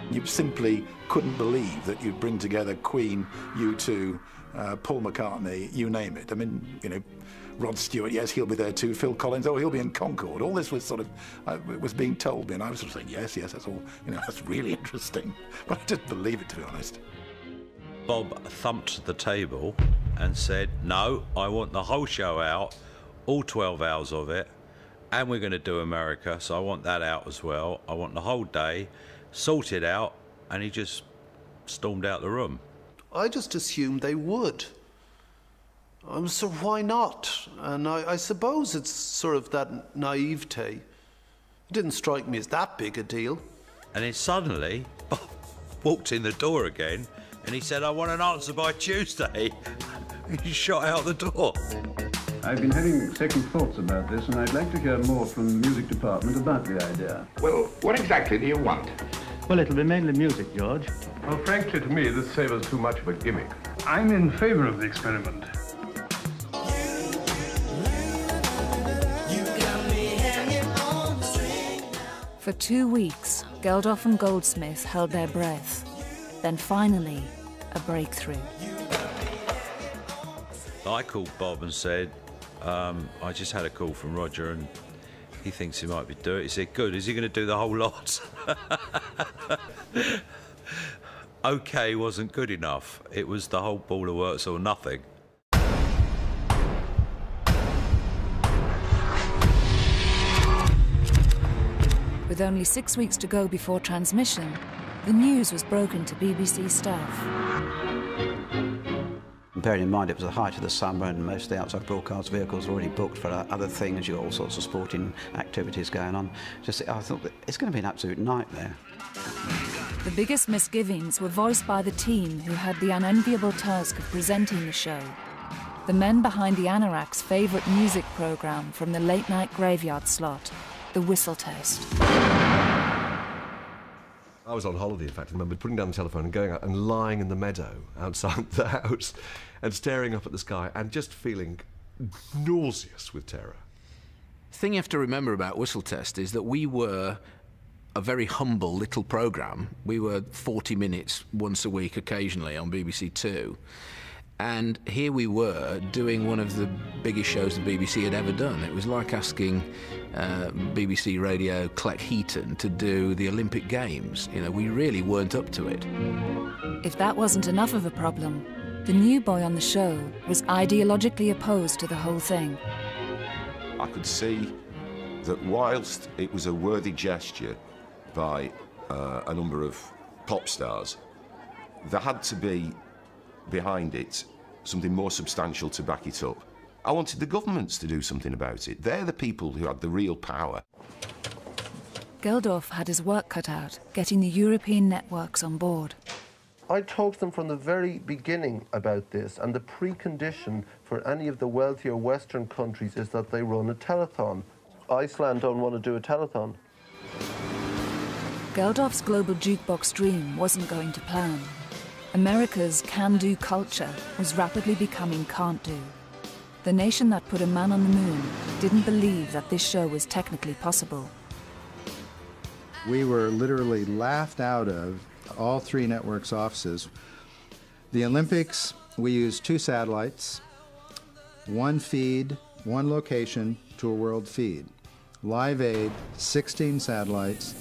You simply couldn't believe that you'd bring together Queen, U2, Paul McCartney, you name it. I mean, you know, Rod Stewart, yes, he'll be there too. Phil Collins, oh, he'll be in Concord. All this was sort of, was being told me, and I was sort of saying, yes, that's all, you know, that's really interesting. But I didn't believe it, to be honest. Bob thumped the table and said, no, I want the whole show out, all 12 hours of it, and we're going to do America, so I want that out as well. I want the whole day, sorted out, and he just stormed out the room. I just assumed they would. So why not? And I suppose it's sort of that naivete. It didn't strike me as that big a deal. And then suddenly, Bob walked in the door again, and he said, I want an answer by Tuesday. He's shot out the door. I've been having second thoughts about this, and I'd like to hear more from the music department about the idea. Well, what exactly do you want? Well, it'll be mainly music, George. Well, frankly, to me, this savours too much of a gimmick. I'm in favour of the experiment. For 2 weeks, Geldof and Goldsmith held their breath. Then finally, a breakthrough. I called Bob and said, I just had a call from Roger and he thinks he might be doing it. He said, good, is he going to do the whole lot? OK wasn't good enough. It was the whole ball of works or nothing. With only 6 weeks to go before transmission, the news was broken to BBC staff. Bearing in mind it was the height of the summer and most of the outside broadcast vehicles were already booked for other things, you've got all sorts of sporting activities going on. I thought that it's going to be an absolute nightmare. The biggest misgivings were voiced by the team who had the unenviable task of presenting the show. The men behind the Anorak's favourite music programme from the late-night graveyard slot, The Whistle Test. I was on holiday, in fact. I remember putting down the telephone and going out and lying in the meadow outside the house and staring up at the sky and just feeling nauseous with terror. The thing you have to remember about Whistle Test is that we were a very humble little programme. We were 40 minutes once a week occasionally on BBC Two. And here we were doing one of the biggest shows the BBC had ever done. It was like asking BBC Radio Clec Heaton to do the Olympic Games. You know, we really weren't up to it. If that wasn't enough of a problem, the new boy on the show was ideologically opposed to the whole thing. I could see that whilst it was a worthy gesture by a number of pop stars, there had to be behind it something more substantial to back it up. I wanted the governments to do something about it. They're the people who had the real power. Geldof had his work cut out, getting the European networks on board. I talked to them from the very beginning about this, and the precondition for any of the wealthier Western countries is that they run a telethon. Iceland don't want to do a telethon. Geldof's global jukebox dream wasn't going to plan. America's can-do culture was rapidly becoming can't-do. The nation that put a man on the moon didn't believe that this show was technically possible. We were literally laughed out of all three networks' offices. The Olympics, we used 2 satellites, 1 feed, 1 location to a world feed. Live Aid, 16 satellites,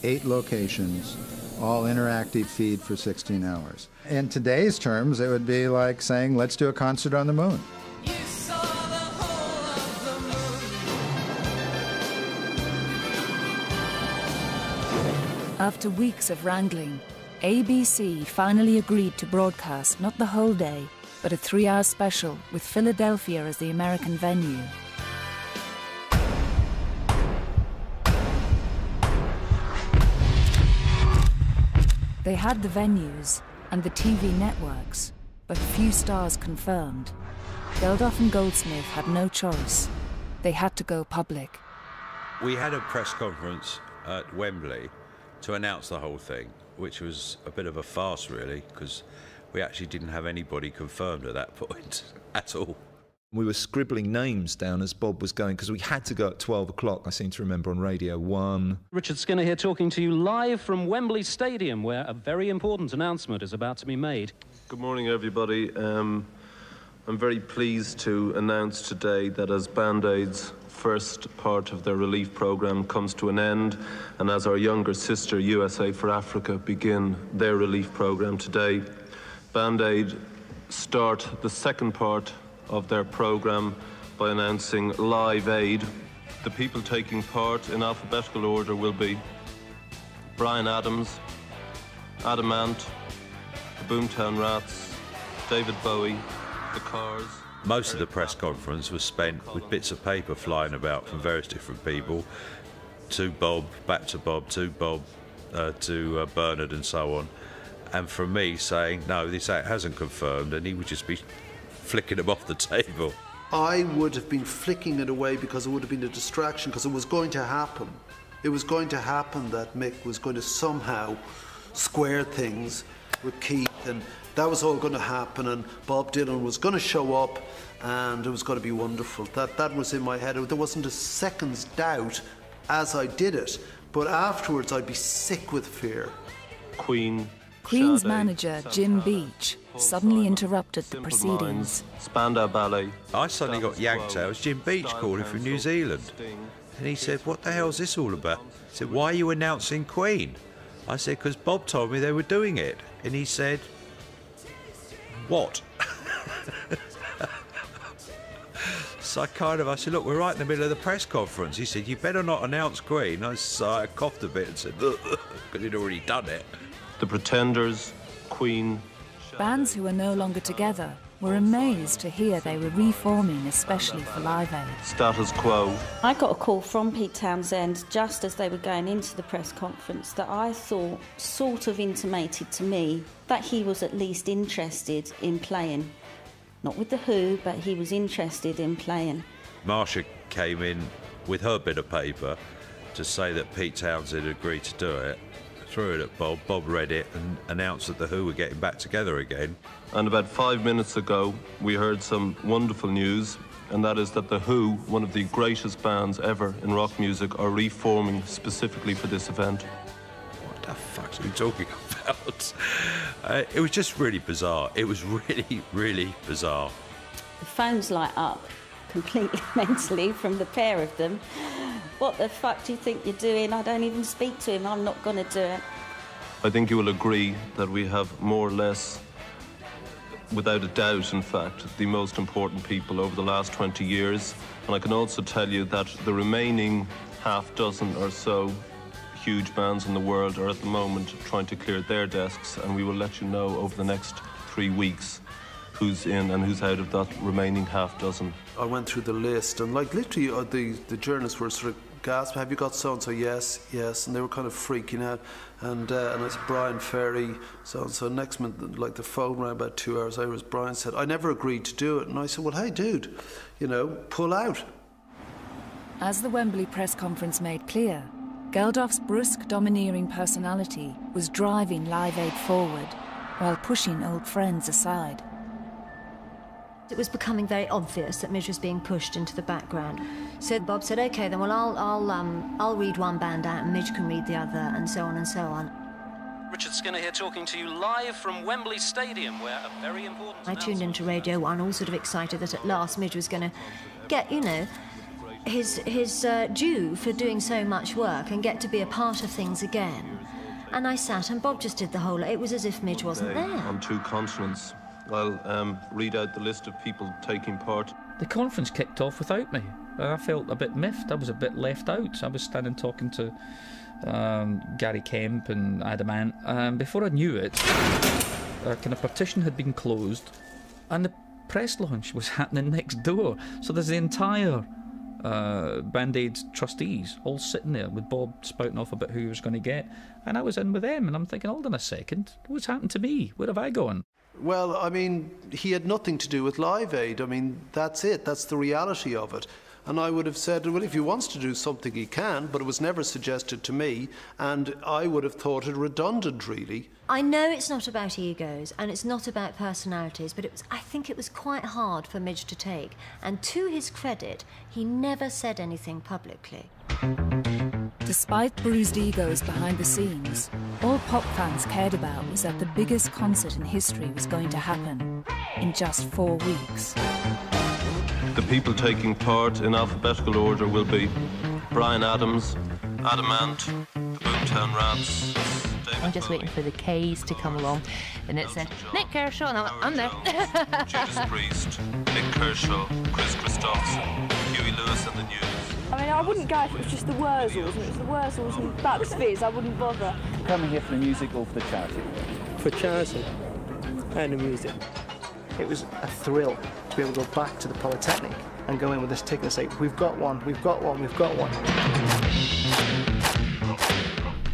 8 locations, all interactive feed for 16 hours. In today's terms, it would be like saying, let's do a concert on the moon. After weeks of wrangling, ABC finally agreed to broadcast not the whole day, but a 3-hour special with Philadelphia as the American venue. They had the venues and the TV networks, but few stars confirmed. Geldof and Goldsmith had no choice. They had to go public. We had a press conference at Wembley to announce the whole thing, which was a bit of a farce, really, because we actually didn't have anybody confirmed at that point at all. We were scribbling names down as Bob was going, because we had to go at 12 o'clock, I seem to remember, on Radio 1. Richard Skinner here talking to you live from Wembley Stadium, where a very important announcement is about to be made. Good morning, everybody. I'm very pleased to announce today that as Band-Aid's first part of their relief programme comes to an end, and as our younger sister, USA for Africa, begin their relief programme today, Band-Aid start the second part of their programme by announcing Live Aid. The people taking part in alphabetical order will be Bryan Adams, Adam Ant, the Boomtown Rats, David Bowie, the Cars. Most of the press conference was spent with bits of paper flying about from various different people, to Bob, back to Bob, to Bob, to Bernard and so on, and from me saying, no, this hasn't confirmed, and he would just be flicking them off the table. I would have been flicking it away because it would have been a distraction, because it was going to happen. It was going to happen that Mick was going to somehow square things with Keith, and that was all going to happen, and Bob Dylan was going to show up, and it was going to be wonderful. That was in my head. There wasn't a second's doubt as I did it, but afterwards I'd be sick with fear. Queen's manager, Jim Beach, suddenly interrupted the proceedings. Spandau Ballet. I suddenly got yanked out. It was Jim Beach calling from New Zealand. And he said, what the hell's this all about? He said, why are you announcing Queen? I said, because Bob told me they were doing it. And he said, what? So I said, look, we're right in the middle of the press conference. He said, you better not announce Queen. I coughed a bit and said, because he'd already done it. The Pretenders, Queen. Bands who were no longer together were amazed to hear they were reforming, especially for Live Aid. Status Quo. I got a call from Pete Townsend just as they were going into the press conference that I thought sort of intimated to me that he was at least interested in playing. Not with The Who, but he was interested in playing. Marsha came in with her bit of paper to say that Pete Townsend had agreed to do it. Threw it at Bob. Bob read it and announced that The Who were getting back together again. And about 5 minutes ago, we heard some wonderful news, and that is that The Who, one of the greatest bands ever in rock music, are reforming specifically for this event. What the fuck's he talking about? It was just really bizarre. It was really, really bizarre. The phones light up completely mentally from the pair of them. What the fuck do you think you're doing? I don't even speak to him. I'm not going to do it. I think you will agree that we have more or less, without a doubt, in fact, the most important people over the last 20 years. And I can also tell you that the remaining half dozen or so huge bands in the world are at the moment trying to clear their desks, and we will let you know over the next 3 weeks who's in and who's out of that remaining half dozen. I went through the list, and like literally the journalists were sort of gasping, have you got so-and-so? Yes, yes, and they were kind of freaking out. And it's Brian Ferry, so-and-so. Next month, like the phone rang about 2 hours later, as Brian said, I never agreed to do it. And I said, well, hey, dude, pull out. As the Wembley press conference made clear, Geldof's brusque, domineering personality was driving Live Aid forward while pushing old friends aside. It was becoming very obvious that Midge was being pushed into the background. So Bob said, OK, then, well, I'll read one band out and Midge can read the other, and so on and so on. Richard Skinner here talking to you live from Wembley Stadium, where a very important... I tuned into Radio 1, all sort of excited that at last Midge was going to get, his due for doing so much work and get to be a part of things again. And I sat and Bob just did the whole... It was as if Midge wasn't there. On 2 continents. I'll read out the list of people taking part. The conference kicked off without me. I felt a bit miffed. I was a bit left out. I was standing talking to Gary Kemp and Adam Ant. Before I knew it, a kind of partition had been closed and the press launch was happening next door. So there's the entire Band-Aid trustees all sitting there with Bob spouting off about who he was going to get. And I was in with them and I'm thinking, hold on a second, what's happened to me? Where have I gone? Well, I mean, he had nothing to do with Live Aid. I mean, that's it. That's the reality of it. And I would have said, well, if he wants to do something, he can, but it was never suggested to me, and I would have thought it redundant, really. I know it's not about egos, and it's not about personalities, but I think it was quite hard for Midge to take. And to his credit, he never said anything publicly. Despite bruised egos behind the scenes, all pop fans cared about was that the biggest concert in history was going to happen in just 4 weeks. The people taking part in alphabetical order will be Bryan Adams, Adam Ant, the Boomtown Rats. I'm just waiting for the K's to come along, and it said Nick Kershaw, and I'm there. Judas Priest, Nick Kershaw, Chris Christopherson, Huey Lewis and the News. I mean, I wouldn't go if it was just the Wurzels, and it was the Wurzels and Bucks Fizz, I wouldn't bother. Coming here for the music or for the charity? For charity and the music. It was a thrill to be able to go back to the Polytechnic and go in with this ticket and say, we've got one, we've got one, we've got one.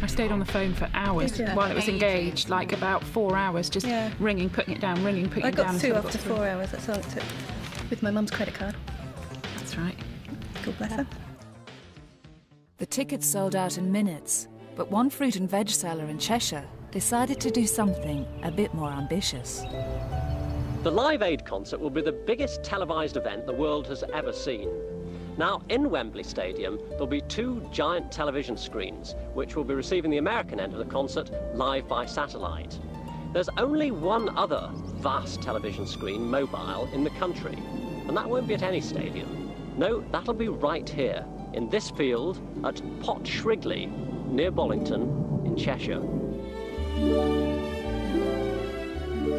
I stayed on the phone for hours while it was engaged, like about 4 hours, just ringing, putting it down, ringing, putting it down. I got 2 after 4 hours, that's all it took. With my mum's credit card. That's right. God bless her. The tickets sold out in minutes, but one fruit and veg seller in Cheshire decided to do something a bit more ambitious. The Live Aid concert will be the biggest televised event the world has ever seen. Now, in Wembley Stadium, there'll be 2 giant television screens, which will be receiving the American end of the concert live by satellite. There's only one other vast television screen, mobile, in the country, and that won't be at any stadium. No, that'll be right here, in this field at Pot Shrigley, near Bollington, in Cheshire.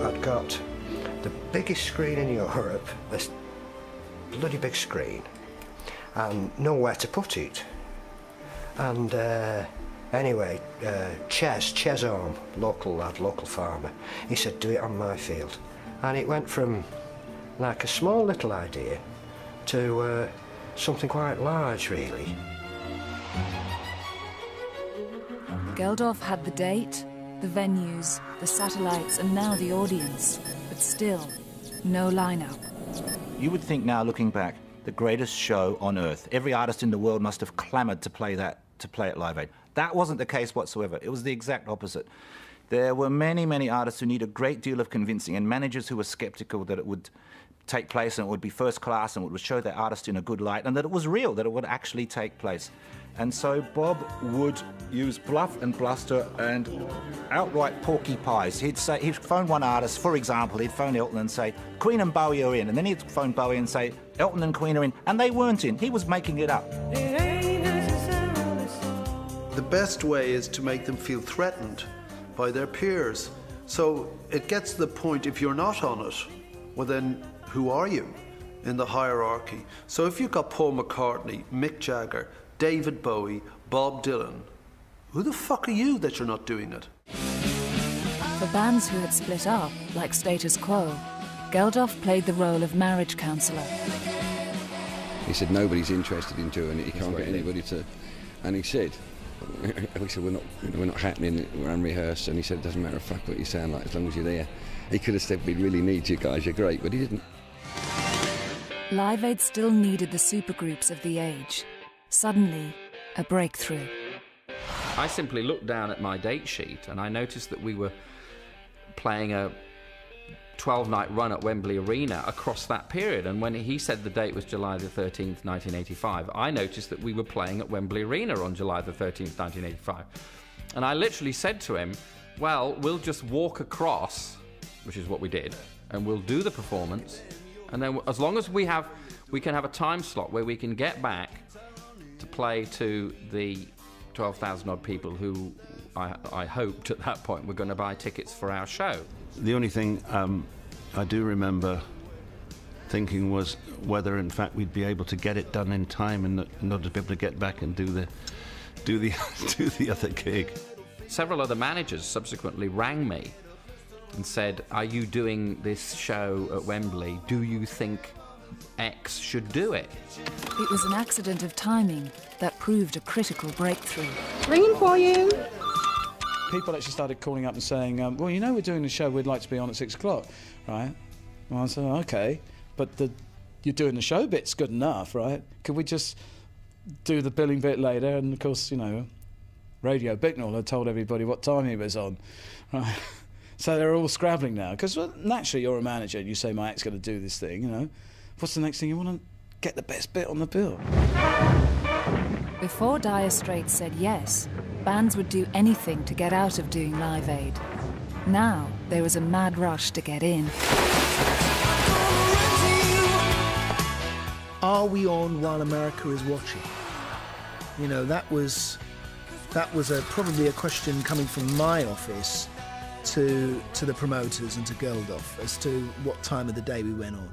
I'd got the biggest screen in Europe, this bloody big screen, and nowhere to put it. And anyway, Ches Orme, local lad, local farmer, he said, do it on my field. And it went from like a small little idea to something quite large, really. Geldof had the date, the venues, the satellites, and now the audience, but still, no lineup. You would think now, looking back, the greatest show on earth. Every artist in the world must have clamoured to play at Live Aid. That wasn't the case whatsoever. It was the exact opposite. There were many, many artists who need a great deal of convincing, and managers who were sceptical that it would take place and it would be first class and it would show their artist in a good light and that it was real, that it would actually take place. And so Bob would use bluff and bluster and outright porky pies. He'd phone one artist, for example, he'd phone Elton and say, Queen and Bowie are in. And then he'd phone Bowie and say, Elton and Queen are in. And they weren't in. He was making it up. The best way is to make them feel threatened by their peers. So it gets to the point, if you're not on it, well then, who are you in the hierarchy? So if you've got Paul McCartney, Mick Jagger, David Bowie, Bob Dylan, who the fuck are you that you're not doing it? For bands who had split up, like Status Quo, Geldof played the role of marriage counsellor. He said, nobody's interested in doing it, he can't get anybody to... And he said, we're not happening, we're unrehearsed, and he said, it doesn't matter fuck what you sound like as long as you're there. He could have said, we really need you guys, you're great, but he didn't. Live Aid still needed the supergroups of the age. Suddenly, a breakthrough. I simply looked down at my date sheet and I noticed that we were playing a 12-night run at Wembley Arena across that period. And when he said the date was July the 13th, 1985, I noticed that we were playing at Wembley Arena on July the 13th, 1985. And I literally said to him, well, we'll just walk across, which is what we did, and we'll do the performance. And then as long as we can have a time slot where we can get back to play to the 12,000 odd people who I hoped at that point were going to buy tickets for our show. The only thing I do remember thinking was whether in fact we'd be able to get it done in time in order to be able to get back and do the other gig. Several other managers subsequently rang me and said, are you doing this show at Wembley? Do you think X should do it? It was an accident of timing that proved a critical breakthrough. Ringing for you. People actually started calling up and saying, well, you know, we're doing a show, we'd like to be on at 6 o'clock, right? Well, I said, okay, but you're doing the show bit's good enough, right? Could we just do the billing bit later? And of course, you know, Radio Bicknell had told everybody what time he was on, right? So they're all scrabbling now, because naturally you're a manager and you say, my act's going to do this thing, you know. What's the next thing? You want to get the best bit on the bill. Before Dire Straits said yes, bands would do anything to get out of doing Live Aid. Now there was a mad rush to get in. Are we on while America is watching? You know, that was probably a question coming from my office to the promoters and to Geldof as to what time of the day we went on.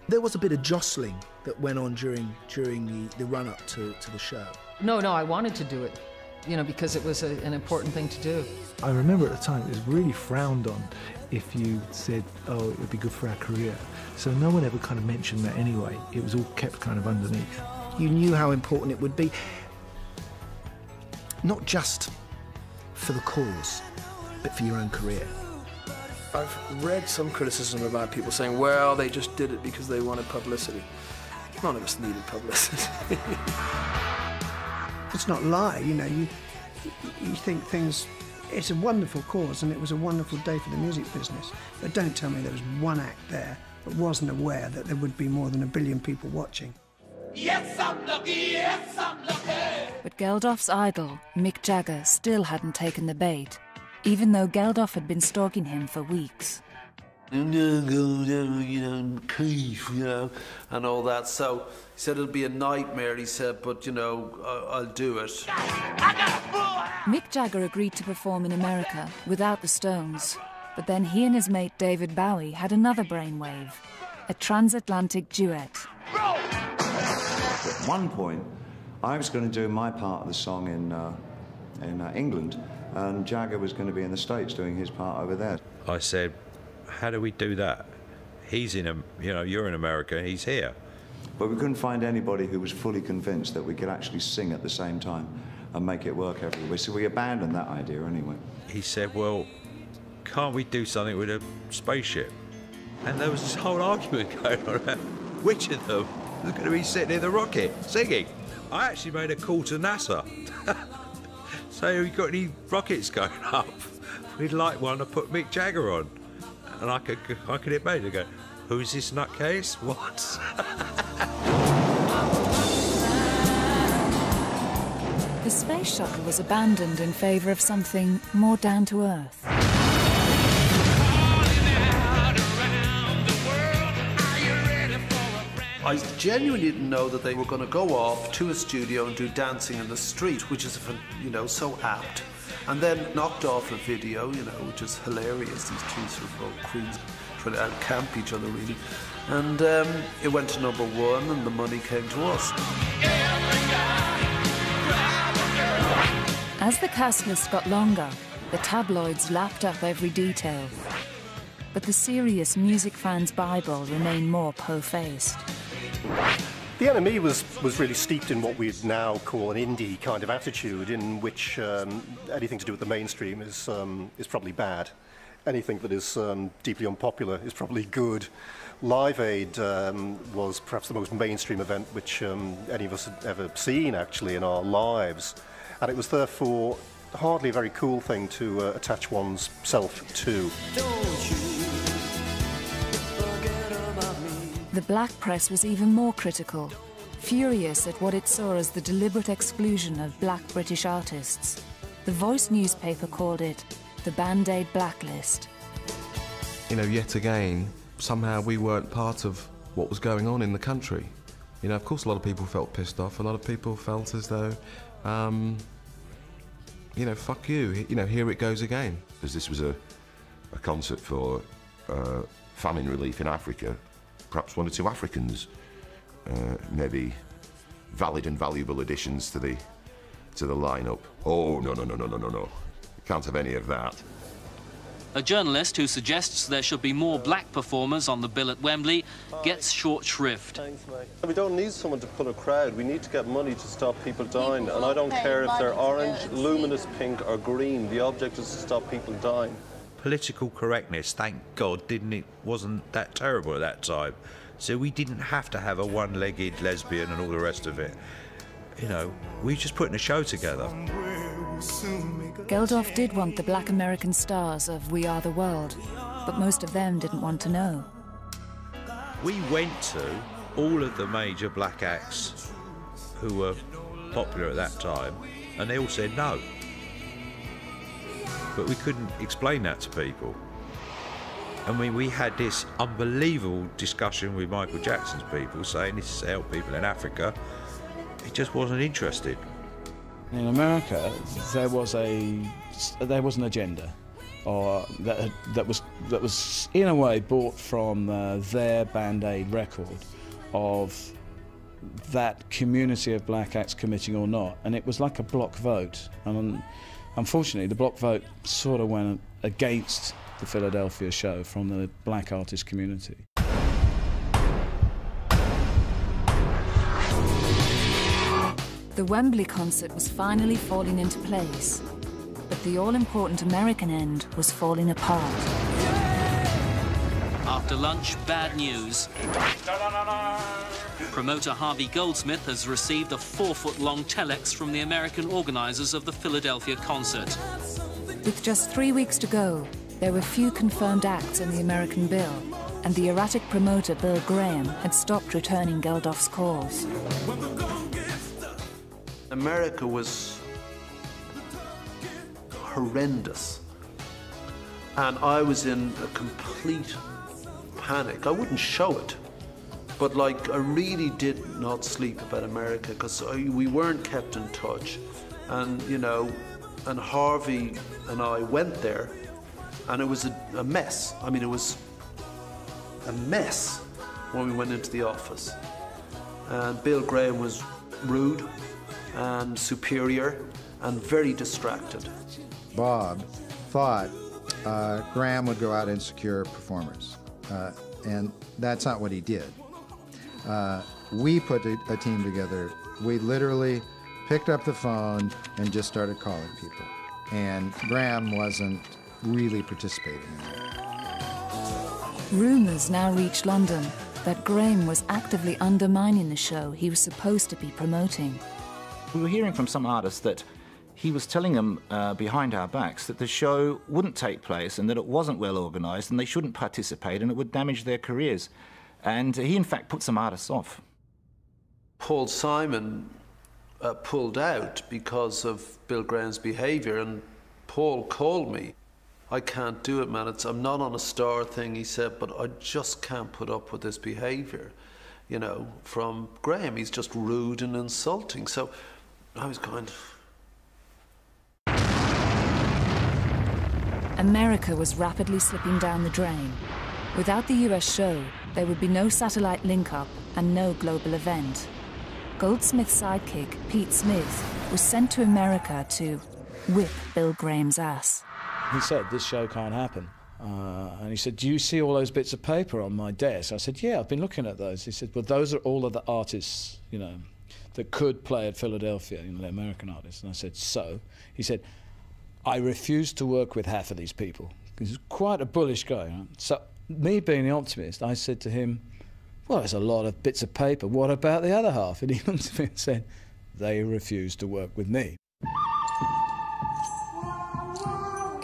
There was a bit of jostling that went on during the run-up to the show. No, I wanted to do it, you know, because it was an important thing to do. I remember at the time it was really frowned on if you said, oh, it would be good for our career. So no one ever kind of mentioned that anyway. It was all kept kind of underneath. You knew how important it would be, not just for the cause, but for your own career. I've read some criticism about people saying, well, they just did it because they wanted publicity. None of us needed publicity. It's not lie, you know, you think things, it's a wonderful cause and it was a wonderful day for the music business, but don't tell me there was one act there that wasn't aware that there would be more than 1 billion people watching. Yes, I'm lucky, yes, I'm lucky. But Geldof's idol, Mick Jagger, still hadn't taken the bait, even though Geldof had been stalking him for weeks. Keith, and all that. So he said it'll be a nightmare, he said, but, I'll do it. Mick Jagger agreed to perform in America without the Stones, but then he and his mate David Bowie had another brainwave, a transatlantic duet. At one point, I was going to do my part of the song in England, and Jagger was going to be in the States doing his part over there. I said, how do we do that? He's in, you're in America, he's here. But we couldn't find anybody who was fully convinced that we could actually sing at the same time and make it work everywhere. So we abandoned that idea anyway. He said, well, can't we do something with a spaceship? And there was this whole argument going on about which of them was going to be sitting in the rocket singing. I actually made a call to NASA. So, have you got any rockets going up? We'd like one to put Mick Jagger on. And I could imagine and go, who's this nutcase? What? The space shuttle was abandoned in favour of something more down to earth. I genuinely didn't know that they were going to go off to a studio and do Dancing in the Street, which is, so apt. And then knocked off a video, which is hilarious, these two sort of old queens trying to out-camp each other, really. And it went to #1 and the money came to us. As the cast list got longer, the tabloids lapped up every detail. But the serious music fans' Bible remained more po-faced. The NME was really steeped in what we'd now call an indie kind of attitude, in which anything to do with the mainstream is probably bad. Anything that is deeply unpopular is probably good. Live Aid was perhaps the most mainstream event which any of us had ever seen, actually, in our lives. And it was therefore hardly a very cool thing to attach one's self to. The black press was even more critical, furious at what it saw as the deliberate exclusion of black British artists. The Voice newspaper called it the Band-Aid blacklist. Yet again, somehow we weren't part of what was going on in the country. Of course a lot of people felt pissed off, a lot of people felt as though, fuck you, here it goes again. As this was a concert for famine relief in Africa, perhaps 1 or 2 Africans, maybe valid and valuable additions to the lineup. Oh, no. You can't have any of that. A journalist who suggests there should be more black performers on the bill at Wembley gets short shrift. Thanks, mate. We don't need someone to pull a crowd. We need to get money to stop people dying. And I don't care if they're orange, luminous pink or green. The object is to stop people dying. Political correctness, thank God, wasn't that terrible at that time. So we didn't have to have a one-legged lesbian and all the rest of it. We were just putting a show together. Geldof did want the black American stars of We Are the World, but most of them didn't want to know. We went to all of the major black acts who were popular at that time, and they all said no. But we couldn't explain that to people. We had this unbelievable discussion with Michael Jackson's people saying this is to help people in Africa. He just wasn't interested. In America, there was an agenda, or that was in a way bought from their Band-Aid record of that community of black acts committing or not, and it was like a block vote. And unfortunately, the block vote sort of went against the Philadelphia show from the black artist community. The Wembley concert was finally falling into place, but the all-important American end was falling apart. After lunch, bad news. Promoter Harvey Goldsmith has received a 4-foot-long telex from the American organisers of the Philadelphia concert. With just 3 weeks to go, there were few confirmed acts in the American bill, and the erratic promoter Bill Graham had stopped returning Geldof's calls. America was horrendous, and I was in a complete panic. I wouldn't show it, but like I really did not sleep about America because we weren't kept in touch, and you know, and Harvey and I went there, and it was a mess. I mean, it was a mess when we went into the office, and Bill Graham was rude and superior and very distracted. Bob thought Graham would go out and secure performers, and that's not what he did. We put a team together. We literally picked up the phone and just started calling people, and Graham wasn't really participating in that. Rumours now reached London that Graham was actively undermining the show he was supposed to be promoting. We were hearing from some artists that he was telling them behind our backs that the show wouldn't take place and that it wasn't well organised and they shouldn't participate and it would damage their careers. And he, in fact, put some artists off. Paul Simon pulled out because of Bill Graham's behaviour, and Paul called me. I can't do it, man. I'm not on a star thing, he said, but I just can't put up with this behaviour, you know, from Graham. He's just rude and insulting. So I was going... America was rapidly slipping down the drain. Without the US show, there would be no satellite link-up and no global event. Goldsmith's sidekick, Pete Smith, was sent to America to whip Bill Graham's ass. He said, this show can't happen. And he said, do you see all those bits of paper on my desk? I said, yeah, I've been looking at those. He said, well, those are all of the artists, you know, that could play at Philadelphia, you know, the American artists. And I said, so? He said, I refuse to work with half of these people. He's quite a bullish guy. Right? So, me being the optimist, I said to him, well, there's a lot of bits of paper. What about the other half? And he looked at me and said, they refuse to work with me.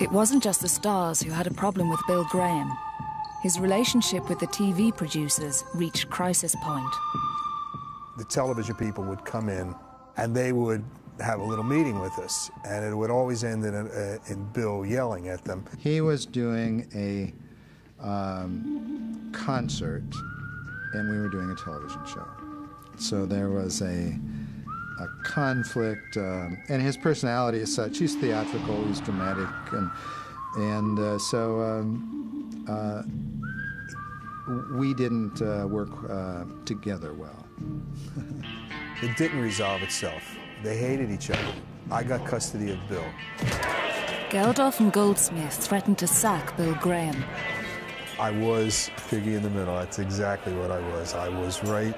It wasn't just the stars who had a problem with Bill Graham. His relationship with the TV producers reached crisis point. The television people would come in and they would have a little meeting with us, and it would always end in Bill yelling at them. He was doing a concert, and we were doing a television show. So there was a conflict, and his personality is such. He's theatrical, he's dramatic, and so we didn't work together well. It didn't resolve itself. They hated each other. I got custody of Bill. Geldof and Goldsmith threatened to sack Bill Graham. I was piggy in the middle. That's exactly what I was. I was right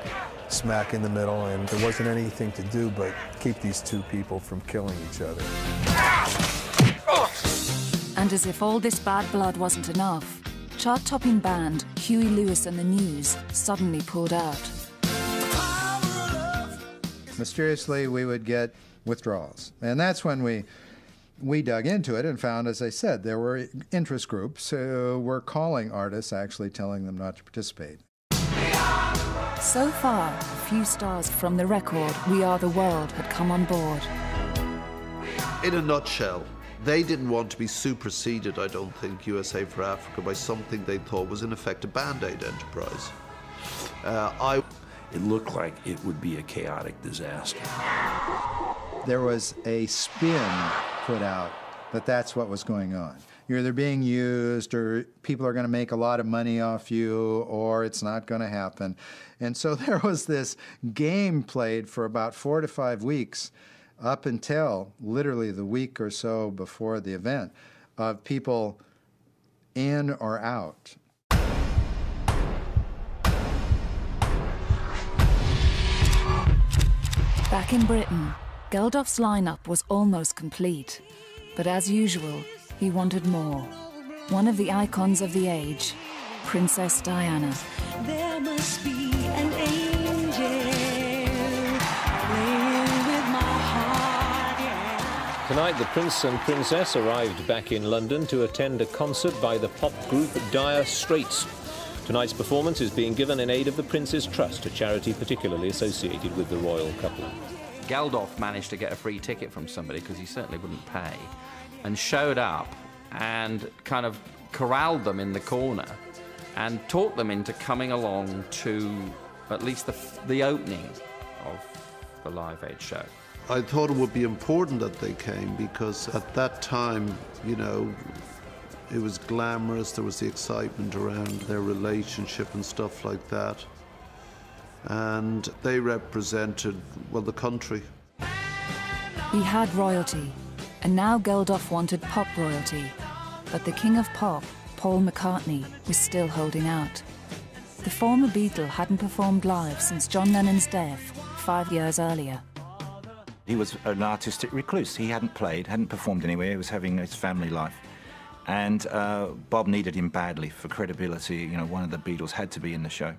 smack in the middle, and there wasn't anything to do but keep these two people from killing each other. And as if all this bad blood wasn't enough, chart-topping band Huey Lewis and the News suddenly pulled out. Mysteriously, we would get withdrawals. And that's when we dug into it and found, as I said, there were interest groups who were calling artists, actually telling them not to participate. So far, a few stars from the record We Are the World had come on board. In a nutshell, they didn't want to be superseded, I don't think, USA for Africa, by something they thought was in effect a Band-Aid enterprise. It looked like it would be a chaotic disaster. There was a spin put out that that's what was going on. You're either being used, or people are going to make a lot of money off you, or it's not going to happen. And so there was this game played for about 4 to 5 weeks, up until literally the week or so before the event, of people in or out. Back in Britain, Geldof's lineup was almost complete. But as usual, he wanted more. One of the icons of the age, Princess Diana. There must be an angel playing with my heart, yeah. Tonight, the Prince and Princess arrived back in London to attend a concert by the pop group Dire Straits. Tonight's performance is being given in aid of the Prince's Trust, a charity particularly associated with the royal couple. Geldof managed to get a free ticket from somebody, because he certainly wouldn't pay, and showed up and kind of corralled them in the corner and talked them into coming along to at least the opening of the Live Aid show. I thought it would be important that they came because at that time, you know, it was glamorous, there was the excitement around their relationship and stuff like that. And they represented, well, the country. He had royalty, and now Geldof wanted pop royalty. But the king of pop, Paul McCartney, was still holding out. The former Beatle hadn't performed live since John Lennon's death 5 years earlier. He was an artistic recluse. He hadn't played, hadn't performed anywhere. He was having his family life. And Bob needed him badly for credibility. You know, one of the Beatles had to be in the show.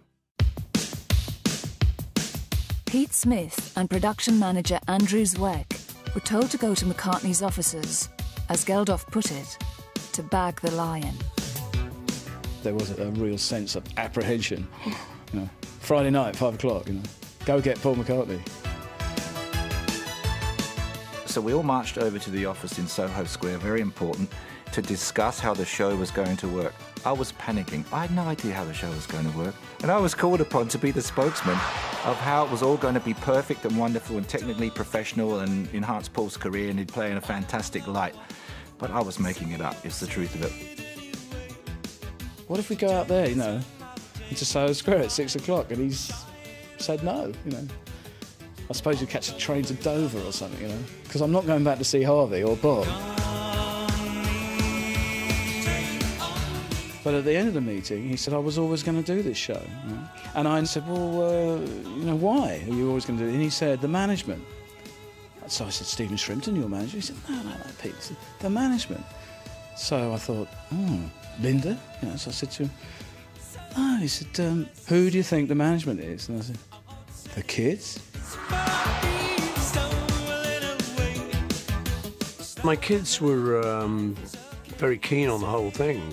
Pete Smith and production manager Andrew Zweck were told to go to McCartney's offices, as Geldof put it, to bag the lion. There was a real sense of apprehension. You know, Friday night, 5 o'clock, you know, go get Paul McCartney. So we all marched over to the office in Soho Square, very important, to discuss how the show was going to work. I was panicking. I had no idea how the show was going to work. And I was called upon to be the spokesman of how it was all going to be perfect and wonderful and technically professional and enhance Paul's career, and he'd play in a fantastic light. But I was making it up, it's the truth of it. What if we go out there, you know, into Soho Square at 6 o'clock and he's said no, you know? I suppose you catch a train to Dover or something, you know? Because I'm not going back to see Harvey or Bob. But at the end of the meeting, he said, I was always going to do this show. You know? And I said, well, you know, why are you always going to do it? And he said, the management. So I said, Stephen Shrimpton, your manager? He said, no, Pete. He said, the management. So I thought, Linda? You know, so I said to him, oh, he said, who do you think the management is? And I said, the kids? My kids were very keen on the whole thing.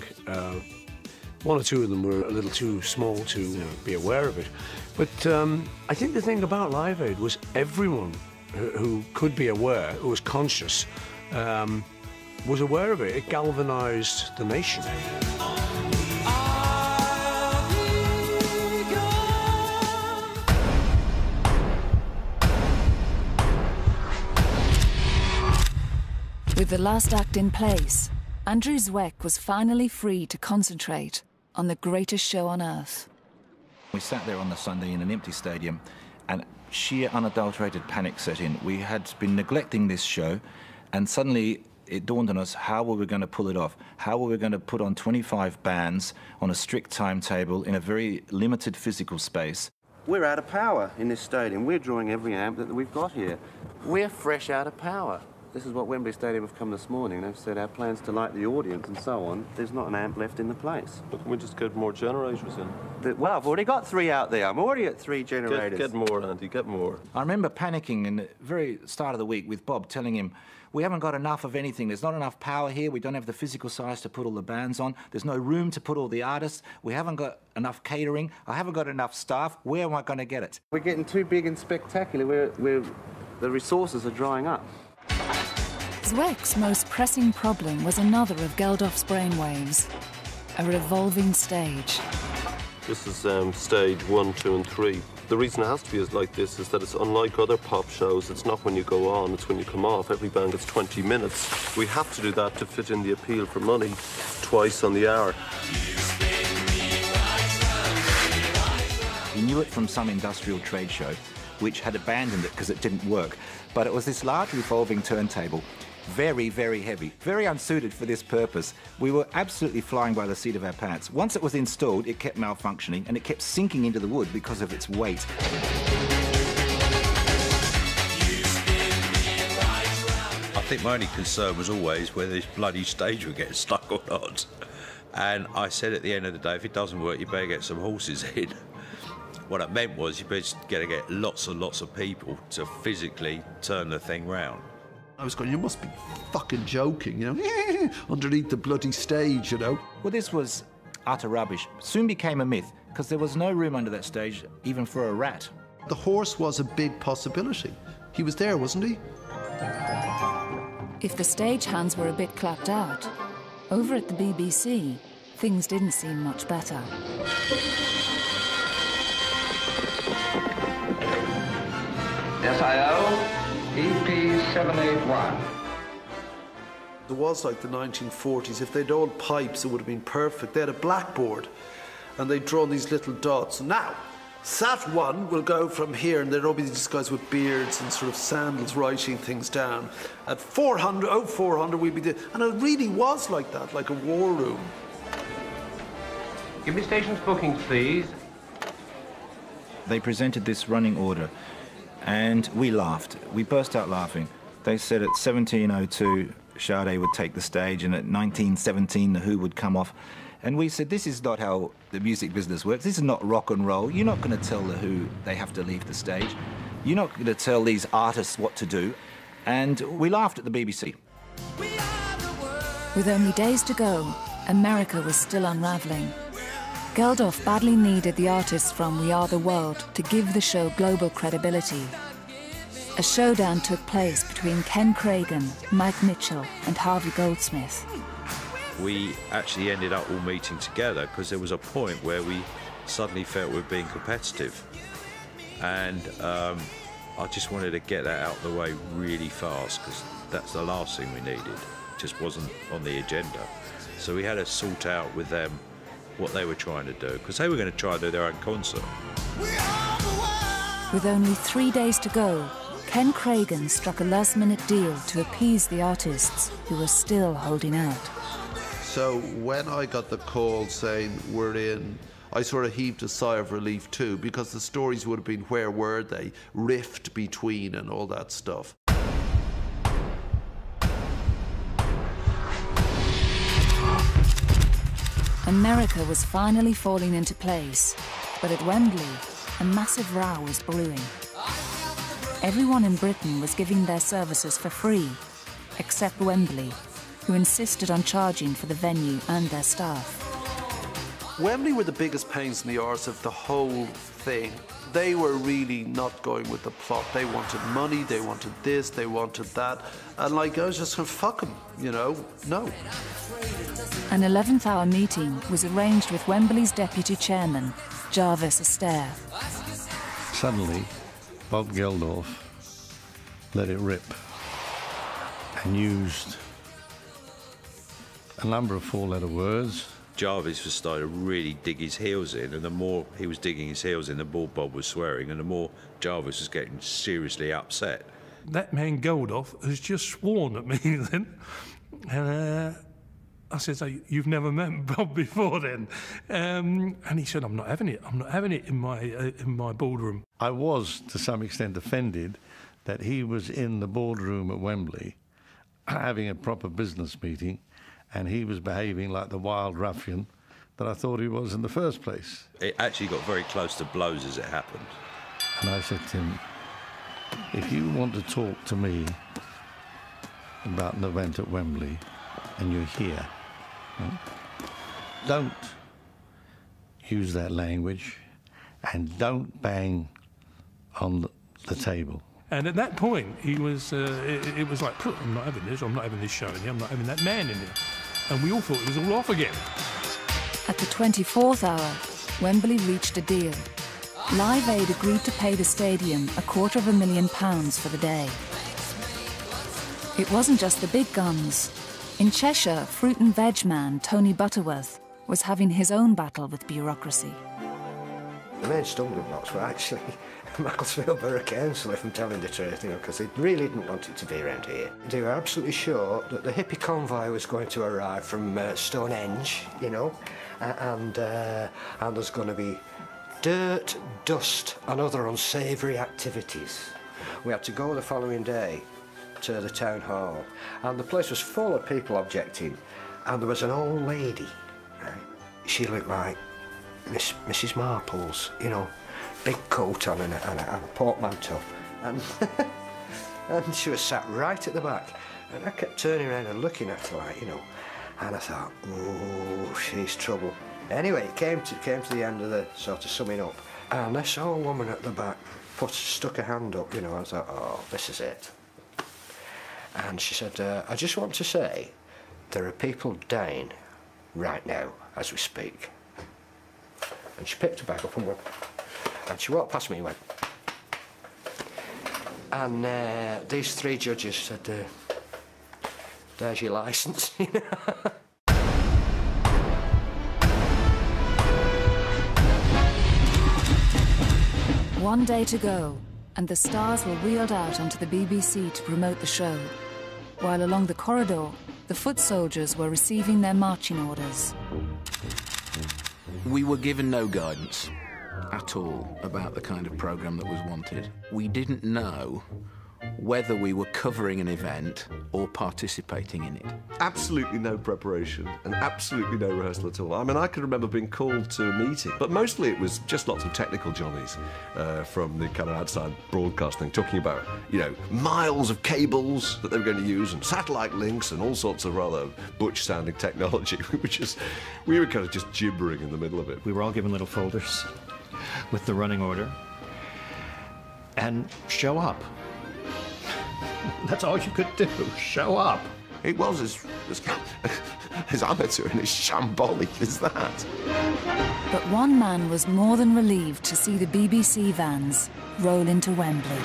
One or two of them were a little too small to be aware of it. But I think the thing about Live Aid was everyone who could be aware, who was conscious, was aware of it. It galvanised the nation. With the last act in place, Andrew Zweck was finally free to concentrate on the greatest show on earth. We sat there on the Sunday in an empty stadium, and sheer unadulterated panic set in. We had been neglecting this show, and suddenly it dawned on us how were we going to pull it off? How were we going to put on 25 bands on a strict timetable in a very limited physical space? We're out of power in this stadium. We're drawing every amp that we've got here. We're fresh out of power. This is what Wembley Stadium have come this morning. They've said our plans to light the audience and so on. There's not an amp left in the place. But can we just get more generators in? Well, I've already got 3 out there. I'm already at 3 generators. Get more, Andy, get more. I remember panicking in the very start of the week with Bob, telling him, we haven't got enough of anything. There's not enough power here. We don't have the physical size to put all the bands on. There's no room to put all the artists. We haven't got enough catering. I haven't got enough staff. Where am I going to get it? We're getting too big and spectacular. The resources are drying up. Zweck's most pressing problem was another of Geldof's brainwaves, a revolving stage. This is stage 1, 2 and 3. The reason it has to be like this is that it's unlike other pop shows. It's not when you go on, it's when you come off. Every band gets 20 minutes. We have to do that to fit in the appeal for money twice on the hour. He knew it from some industrial trade show, which had abandoned it because it didn't work. But it was this large revolving turntable, very, very heavy, very unsuited for this purpose. We were absolutely flying by the seat of our pants. Once it was installed, it kept malfunctioning, and it kept sinking into the wood because of its weight. I think my only concern was always whether this bloody stage would get stuck or not. And I said at the end of the day, if it doesn't work, you better get some horses in. What I meant was you better get lots and lots of people to physically turn the thing round. I was going, you must be fucking joking, you know, underneath the bloody stage, you know. Well, this was utter rubbish. Soon became a myth, because there was no room under that stage, even for a rat. The horse was a big possibility. He was there, wasn't he? If the stage hands were a bit clapped out, over at the BBC, things didn't seem much better. SIO, EP781. It was like the 1940s. If they'd old pipes, it would have been perfect. They had a blackboard, and they'd drawn these little dots. Now, Sat 1 will go from here, and there'd all be these guys with beards and sort of sandals writing things down. At 400, 0400, we'd be there. And it really was like that, like a war room. Give me station's bookings, please. They presented this running order, and we laughed. We burst out laughing. They said at 17:02, Sade would take the stage, and at 19:17, the Who would come off. And we said, this is not how the music business works. This is not rock and roll. You're not going to tell the Who they have to leave the stage. You're not going to tell these artists what to do. And we laughed at the BBC. With only days to go, America was still unravelling. Geldof badly needed the artists from We Are the World to give the show global credibility. A showdown took place between Ken Cragen, Mike Mitchell and Harvey Goldsmith. We actually ended up all meeting together because there was a point where we suddenly felt we were being competitive. And I just wanted to get that out of the way really fast because that's the last thing we needed. It just wasn't on the agenda. So we had to sort out with them what they were trying to do because they were going to try and do their own concert. With only 3 days to go, Ken Cragen struck a last-minute deal to appease the artists who were still holding out. So when I got the call saying we're in, I sort of heaved a sigh of relief too, because the stories would have been where were they, rift between and all that stuff. America was finally falling into place, but at Wembley, a massive row was brewing. Everyone in Britain was giving their services for free, except Wembley, who insisted on charging for the venue and their staff. Wembley were the biggest pains in the arse of the whole thing. They were really not going with the plot. They wanted money, they wanted this, they wanted that. And like, I was just going, fuck them, you know, no. An 11th hour meeting was arranged with Wembley's deputy chairman, Jarvis Astaire. Suddenly, Bob Geldof let it rip and used a number of four-letter words. Jarvis was starting to really dig his heels in, and the more he was digging his heels in, the more Bob was swearing, and the more Jarvis was getting seriously upset. That man Geldof has just sworn at me then, and I said, so you've never met Bob before then? And he said, I'm not having it. I'm not having it in my boardroom. I was, to some extent, offended that he was in the boardroom at Wembley having a proper business meeting, and he was behaving like the wild ruffian that I thought he was in the first place. It actually got very close to blows as it happened. And I said to him, if you want to talk to me about an event at Wembley and you're here, don't use that language and don't bang on the table. And at that point, he was, it was like, I'm not having this, I'm not having this show in here, I'm not having that man in here. And we all thought it was all off again. At the 24th hour, Wembley reached a deal. Live Aid agreed to pay the stadium £250,000 for the day. It wasn't just the big guns. In Cheshire, fruit and veg man Tony Butterworth was having his own battle with bureaucracy. The main stumbling blocks were actually Macclesfield Borough Council, if I'm telling the truth, because they really didn't want it to be around here. They were absolutely sure that the hippie convoy was going to arrive from Stonehenge, and there's going to be dirt, dust and other unsavoury activities. We had to go the following day to the town hall, and the place was full of people objecting, and there was an old lady, right? She looked like Mrs. Marples, you know, big coat on and a portmanteau, and and she was sat right at the back, and I kept turning around and looking at her like, you know, and I thought, oh, she's trouble. Anyway, it came to the end of the sort of summing up, and I saw a woman at the back stuck her hand up, you know, I thought, oh, this is it. And she said, I just want to say, there are people dying right now as we speak. And she picked her bag up and went, and she walked past me and went, and these 3 judges said, there's your licence. One day to go, and the stars were wheeled out onto the BBC to promote the show, while along the corridor, the foot soldiers were receiving their marching orders. We were given no guidance at all about the kind of programme that was wanted. We didn't know whether we were covering an event or participating in it. Absolutely no preparation and absolutely no rehearsal at all. I mean, I can remember being called to a meeting, but mostly it was just lots of technical johnnies from the kind of outside broadcasting, talking about, you know, miles of cables that they were going to use and satellite links and all sorts of rather butch-sounding technology, we were kind of just gibbering in the middle of it. We were all given little folders with the running order and show up. That's all you could do, show up. It was as amateur and as shambolic as that. But one man was more than relieved to see the BBC vans roll into Wembley.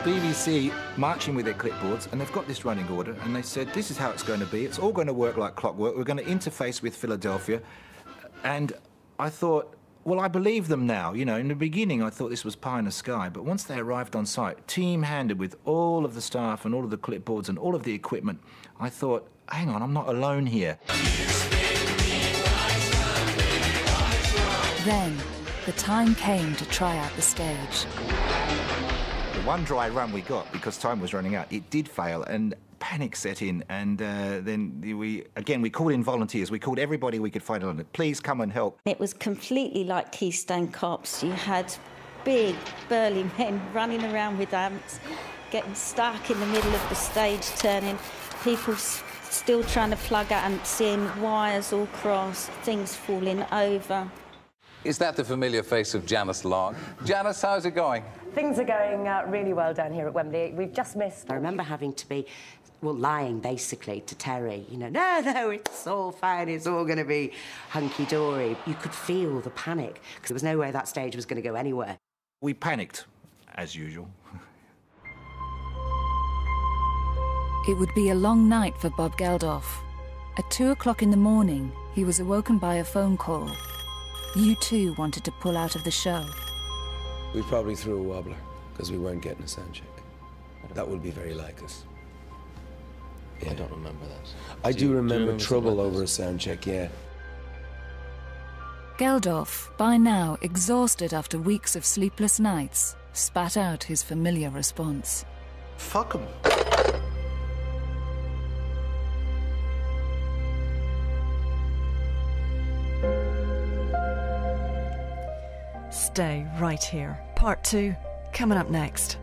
BBC marching with their clipboards, and they've got this running order, and they said, this is how it's going to be. It's all going to work like clockwork. We're going to interface with Philadelphia. And I thought, well, I believe them now. You know, in the beginning, I thought this was pie in the sky, but once they arrived on site, team-handed with all of the staff and all of the clipboards and all of the equipment, I thought, hang on, I'm not alone here. Then, the time came to try out the stage. The one dry run we got, because time was running out, it did fail, and panic set in, and then we called in volunteers. We called everybody we could find on it. Please come and help. It was completely like Keystone Cops. You had big, burly men running around with amps, getting stuck in the middle of the stage turning, people still trying to plug amps in, wires all crossed, things falling over. Is that the familiar face of Janice Long? Janice, how's it going? Things are going really well down here at Wembley. We've just missed... I remember having to be, well, lying, basically, to Terry. You know, no, it's all fine, it's all going to be hunky-dory. You could feel the panic, because there was no way that stage was going to go anywhere. We panicked, as usual. It would be a long night for Bob Geldof. At 2 o'clock in the morning, he was awoken by a phone call. U2 wanted to pull out of the show. We probably threw a wobbler, because we weren't getting a sound check. That would be very like us. Yeah. I don't remember that. I do remember trouble over a sound check, yeah. Geldof, by now exhausted after weeks of sleepless nights, spat out his familiar response. Fuck him. Stay right here. Part 2 coming up next.